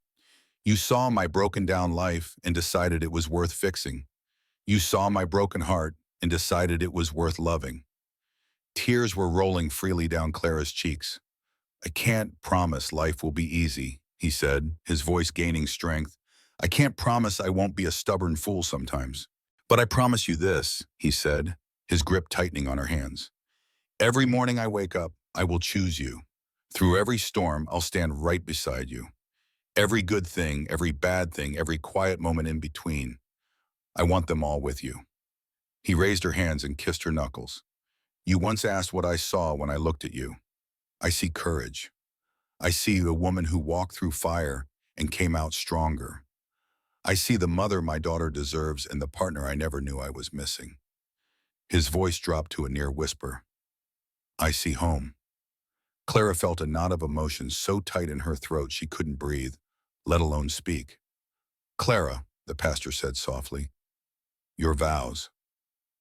You saw my broken down life and decided it was worth fixing. You saw my broken heart and decided it was worth loving. Tears were rolling freely down Clara's cheeks. I can't promise life will be easy, he said, his voice gaining strength. I can't promise I won't be a stubborn fool sometimes. But I promise you this, he said, his grip tightening on her hands. Every morning I wake up, I will choose you. Through every storm, I'll stand right beside you. Every good thing, every bad thing, every quiet moment in between, I want them all with you. He raised her hands and kissed her knuckles. You once asked what I saw when I looked at you. I see courage. I see a woman who walked through fire and came out stronger. I see the mother my daughter deserves and the partner I never knew I was missing. His voice dropped to a near whisper. I see home. Clara felt a knot of emotion so tight in her throat she couldn't breathe, let alone speak. Clara, the pastor said softly, your vows.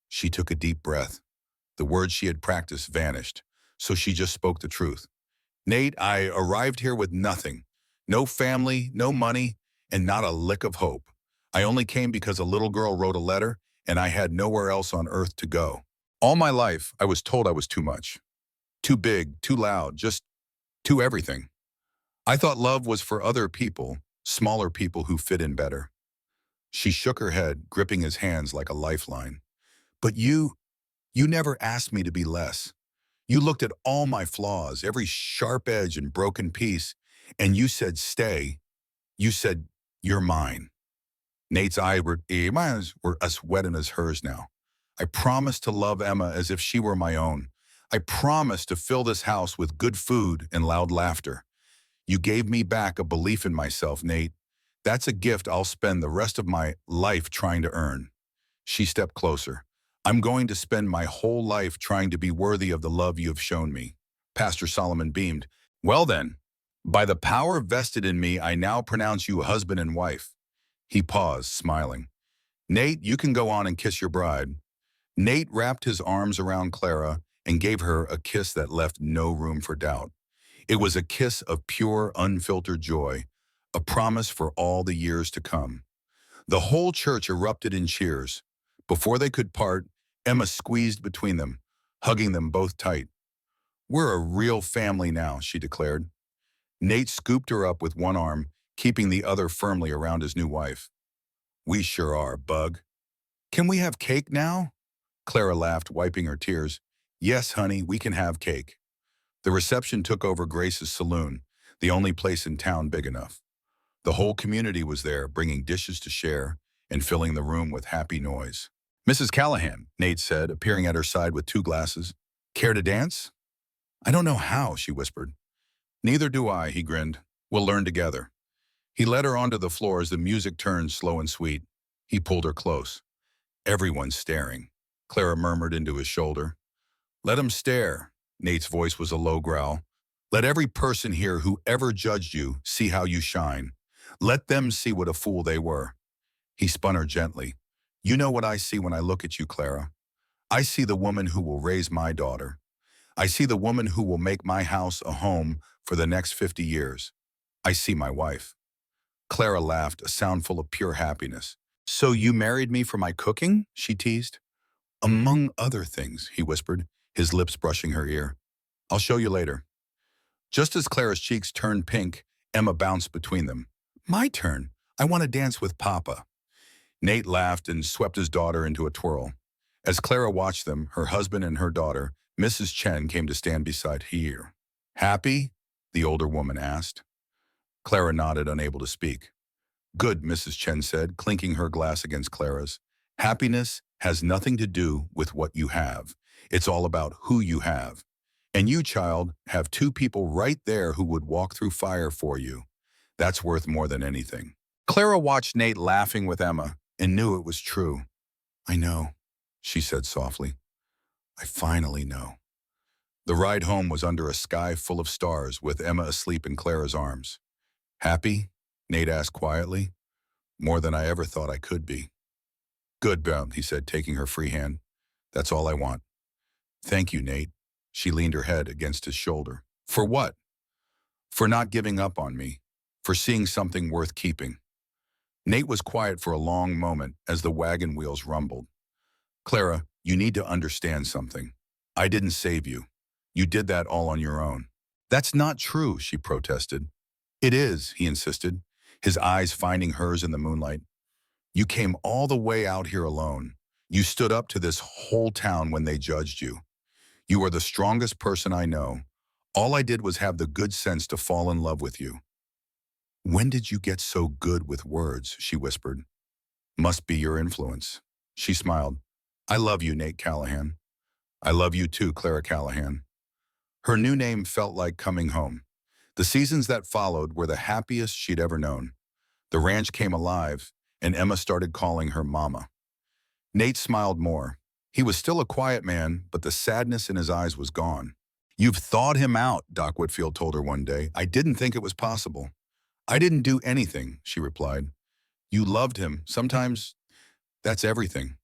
She took a deep breath. The words she had practiced vanished, so she just spoke the truth. Nate, I arrived here with nothing. No family, no money, and not a lick of hope. I only came because a little girl wrote a letter, and I had nowhere else on earth to go. All my life, I was told I was too much. Too big, too loud, just too everything. I thought love was for other people, smaller people who fit in better. She shook her head, gripping his hands like a lifeline. But you never asked me to be less. You looked at all my flaws, every sharp edge and broken piece, and you said, stay. You said, you're mine. Nate's eyes were as wet as hers now. I promised to love Emma as if she were my own. I promised to fill this house with good food and loud laughter. You gave me back a belief in myself, Nate. That's a gift I'll spend the rest of my life trying to earn. She stepped closer. I'm going to spend my whole life trying to be worthy of the love you have shown me. Pastor Solomon beamed. Well then, by the power vested in me, I now pronounce you husband and wife. He paused, smiling. Nate, you can go on and kiss your bride. Nate wrapped his arms around Clara and gave her a kiss that left no room for doubt. It was a kiss of pure, unfiltered joy, a promise for all the years to come. The whole church erupted in cheers. Before they could part, Emma squeezed between them, hugging them both tight. We're a real family now, she declared. Nate scooped her up with one arm, keeping the other firmly around his new wife. We sure are, Bug. Can we have cake now? Clara laughed, wiping her tears. Yes, honey, we can have cake. The reception took over Grace's saloon, the only place in town big enough. The whole community was there, bringing dishes to share and filling the room with happy noise. Mrs. Callahan, Nate said, appearing at her side with 2 glasses. Care to dance? I don't know how, she whispered. Neither do I, he grinned. We'll learn together. He led her onto the floor as the music turned slow and sweet. He pulled her close. Everyone's staring, Clara murmured into his shoulder. Let 'em stare. Nate's voice was a low growl. Let every person here who ever judged you see how you shine. Let them see what a fool they were. He spun her gently. You know what I see when I look at you, Clara. I see the woman who will raise my daughter. I see the woman who will make my house a home for the next 50 years. I see my wife. Clara laughed, a sound full of pure happiness. So you married me for my cooking? She teased. Among other things, he whispered, his lips brushing her ear. I'll show you later. Just as Clara's cheeks turned pink, Emma bounced between them. My turn. I want to dance with Papa. Nate laughed and swept his daughter into a twirl. As Clara watched them, her husband and her daughter, Mrs. Chen, came to stand beside her. Happy? The older woman asked. Clara nodded, unable to speak. Good, Mrs. Chen said, clinking her glass against Clara's. Happiness has nothing to do with what you have. It's all about who you have. And you, child, have two people right there who would walk through fire for you. That's worth more than anything. Clara watched Nate laughing with Emma and knew it was true. I know, she said softly. I finally know. The ride home was under a sky full of stars with Emma asleep in Clara's arms. Happy? Nate asked quietly. More than I ever thought I could be. Good, Belle, he said, taking her free hand. That's all I want. Thank you, Nate. She leaned her head against his shoulder. For what? For not giving up on me. For seeing something worth keeping. Nate was quiet for a long moment as the wagon wheels rumbled. Clara, you need to understand something. I didn't save you. You did that all on your own. That's not true, she protested. It is, he insisted, his eyes finding hers in the moonlight. You came all the way out here alone. You stood up to this whole town when they judged you. You are the strongest person I know. All I did was have the good sense to fall in love with you. When did you get so good with words? She whispered. Must be your influence. She smiled. I love you, Nate Callahan. I love you too, Clara Callahan. Her new name felt like coming home. The seasons that followed were the happiest she'd ever known. The ranch came alive, and Emma started calling her Mama. Nate smiled more. He was still a quiet man, but the sadness in his eyes was gone. You've thawed him out, Doc Whitfield told her one day. I didn't think it was possible. I didn't do anything, she replied. You loved him. Sometimes that's everything.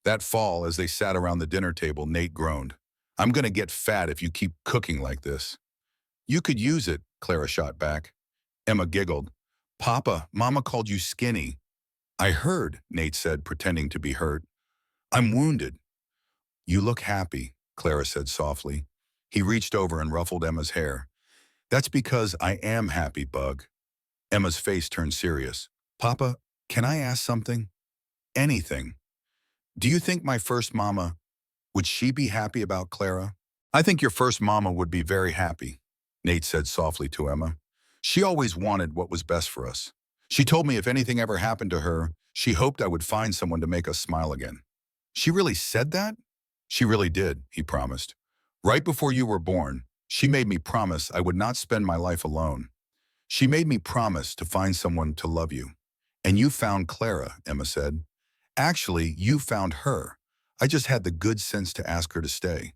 That fall, as they sat around the dinner table, Nate groaned. I'm going to get fat if you keep cooking like this. You could use it, Clara shot back. Emma giggled. Papa, Mama called you skinny. I heard, Nate said, pretending to be hurt. I'm wounded. You look happy, Clara said softly. He reached over and ruffled Emma's hair. That's because I am happy, Bug. Emma's face turned serious. Papa, can I ask something? Anything. Do you think my first mama, would she be happy about Clara? I think your first mama would be very happy, Nate said softly to Emma. She always wanted what was best for us. She told me if anything ever happened to her, she hoped I would find someone to make us smile again. She really said that? She really did, he promised. Right before you were born, she made me promise I would not spend my life alone. She made me promise to find someone to love you. And you found Clara, Emma said. Actually, you found her. I just had the good sense to ask her to stay.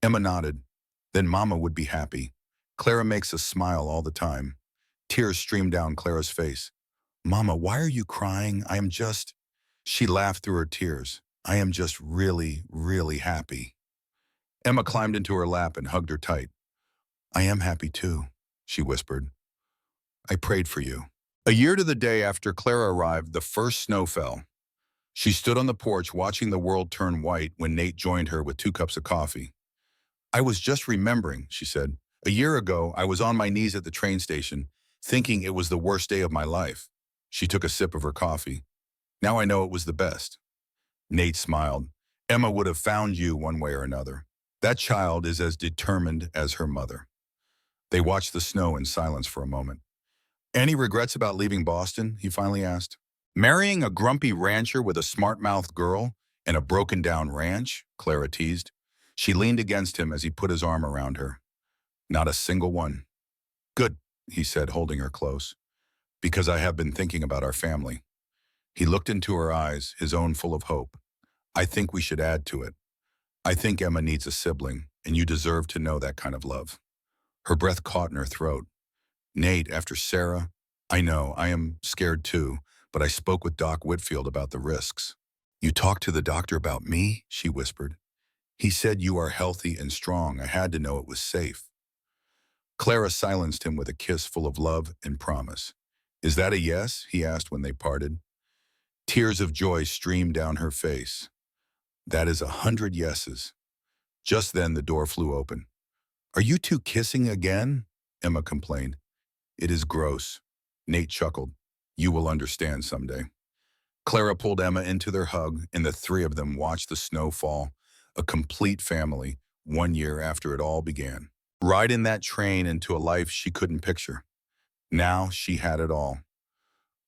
Emma nodded. Then Mama would be happy. Clara makes us smile all the time. Tears streamed down Clara's face. Mama, why are you crying? I am just... She laughed through her tears. I am just really, really happy. Emma climbed into her lap and hugged her tight. I am happy too, she whispered. I prayed for you. A year to the day after Clara arrived, the first snow fell. She stood on the porch watching the world turn white when Nate joined her with 2 cups of coffee. I was just remembering, she said. A year ago, I was on my knees at the train station, thinking it was the worst day of my life. She took a sip of her coffee. Now I know it was the best. Nate smiled. Emma would have found you one way or another. That child is as determined as her mother. They watched the snow in silence for a moment. Any regrets about leaving Boston? He finally asked. Marrying a grumpy rancher with a smart-mouthed girl and a broken-down ranch? Clara teased. She leaned against him as he put his arm around her. Not a single one. Good, he said, holding her close. Because I have been thinking about our family. He looked into her eyes, his own full of hope. I think we should add to it. I think Emma needs a sibling, and you deserve to know that kind of love. Her breath caught in her throat. Nate, after Sarah, I know, I am scared too, but I spoke with Doc Whitfield about the risks. You talked to the doctor about me? She whispered. He said you are healthy and strong. I had to know it was safe. Clara silenced him with a kiss full of love and promise. Is that a yes? He asked when they parted. Tears of joy streamed down her face. That is 100 yeses. Just then the door flew open. Are you two kissing again? Emma complained. It is gross. Nate chuckled. You will understand someday. Clara pulled Emma into their hug, and the three of them watched the snow fall, a complete family, 1 year after it all began. Ride in that train into a life she couldn't picture. Now she had it all.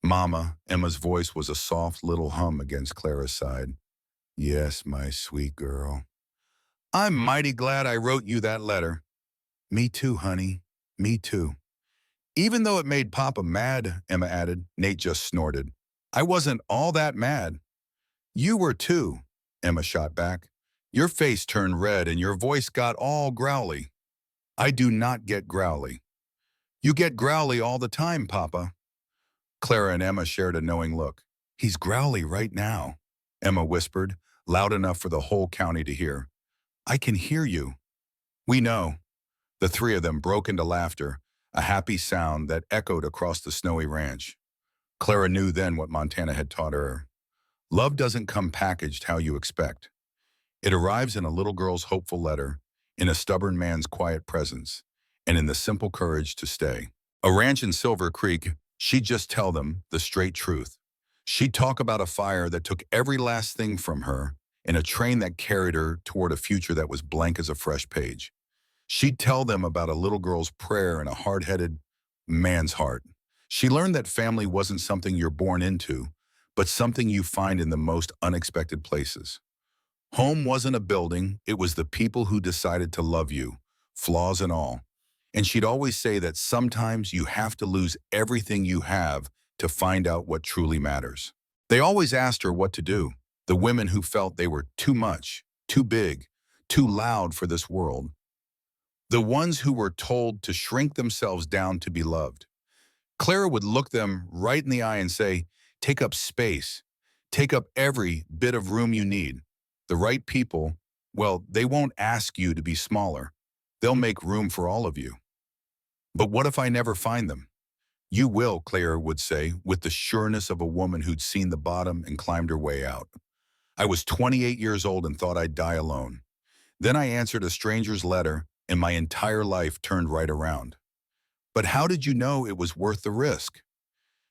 Mama, Emma's voice was a soft little hum against Clara's side. Yes, my sweet girl. I'm mighty glad I wrote you that letter. Me too, honey. Me too. Even though it made Papa mad, Emma added. Nate just snorted. I wasn't all that mad. You were too, Emma shot back. Your face turned red and your voice got all growly. I do not get growly. You get growly all the time, Papa. Clara and Emma shared a knowing look. He's growly right now, Emma whispered, loud enough for the whole county to hear. I can hear you. We know. The three of them broke into laughter, a happy sound that echoed across the snowy ranch. Clara knew then what Montana had taught her. Love doesn't come packaged how you expect. It arrives in a little girl's hopeful letter, in a stubborn man's quiet presence, and in the simple courage to stay. A ranch in Silver Creek, she'd just tell them the straight truth. She'd talk about a fire that took every last thing from her and a train that carried her toward a future that was blank as a fresh page. She'd tell them about a little girl's prayer and a hard-headed man's heart. She learned that family wasn't something you're born into, but something you find in the most unexpected places. Home wasn't a building, it was the people who decided to love you, flaws and all. And she'd always say that sometimes you have to lose everything you have to find out what truly matters. They always asked her what to do, the women who felt they were too much, too big, too loud for this world. The ones who were told to shrink themselves down to be loved. Clara would look them right in the eye and say, take up space. Take up every bit of room you need. The right people, well, they won't ask you to be smaller. They'll make room for all of you. But what if I never find them? You will, Clara would say, with the sureness of a woman who'd seen the bottom and climbed her way out. I was 28 years old and thought I'd die alone. Then I answered a stranger's letter, and my entire life turned right around. But how did you know it was worth the risk?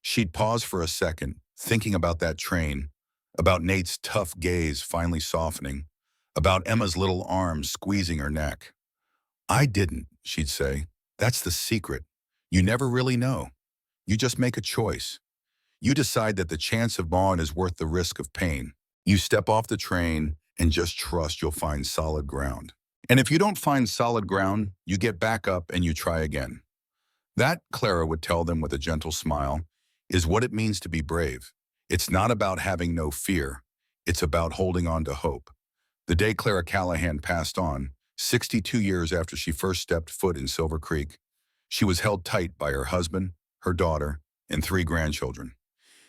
She'd pause for a second, thinking about that train, about Nate's tough gaze finally softening, about Emma's little arms squeezing her neck. I didn't, she'd say. That's the secret. You never really know. You just make a choice. You decide that the chance of bond is worth the risk of pain. You step off the train and just trust you'll find solid ground. And if you don't find solid ground, you get back up and you try again. That, Clara would tell them with a gentle smile, is what it means to be brave. It's not about having no fear. It's about holding on to hope. The day Clara Callahan passed on, 62 years after she first stepped foot in Silver Creek, she was held tight by her husband, her daughter, and 3 grandchildren.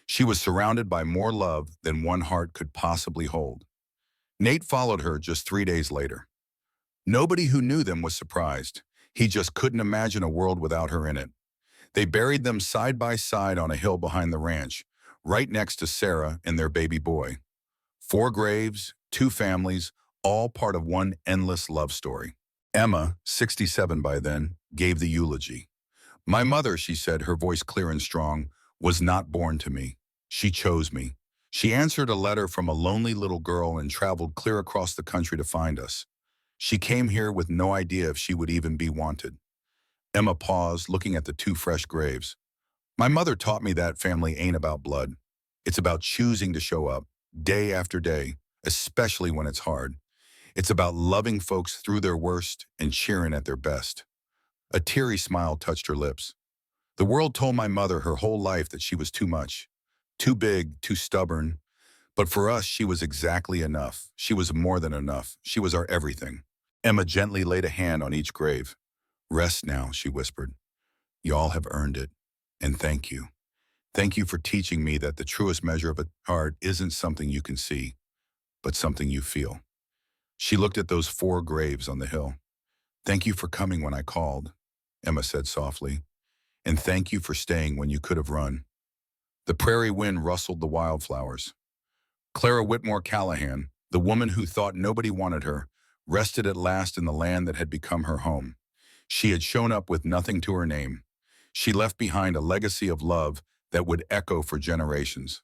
She was surrounded by more love than one heart could possibly hold. Nate followed her just 3 days later. Nobody who knew them was surprised. He just couldn't imagine a world without her in it. They buried them side by side on a hill behind the ranch, right next to Sarah and their baby boy. 4 graves, 2 families, all part of one endless love story. Emma, 67 by then, gave the eulogy. My mother, she said, her voice clear and strong, was not born to me. She chose me. She answered a letter from a lonely little girl and traveled clear across the country to find us. She came here with no idea if she would even be wanted. Emma paused, looking at the 2 fresh graves. My mother taught me that family ain't about blood. It's about choosing to show up, day after day, especially when it's hard. It's about loving folks through their worst and cheering at their best. A teary smile touched her lips. The world told my mother her whole life that she was too much, too big, too stubborn. But for us, she was exactly enough. She was more than enough. She was our everything. Emma gently laid a hand on each grave. Rest now, she whispered. Y'all have earned it. And thank you. Thank you for teaching me that the truest measure of a heart isn't something you can see, but something you feel. She looked at those 4 graves on the hill. Thank you for coming when I called, Emma said softly. And thank you for staying when you could have run. The prairie wind rustled the wildflowers. Clara Whitmore Callahan, the woman who thought nobody wanted her, rested at last in the land that had become her home. She had shown up with nothing to her name. She left behind a legacy of love that would echo for generations.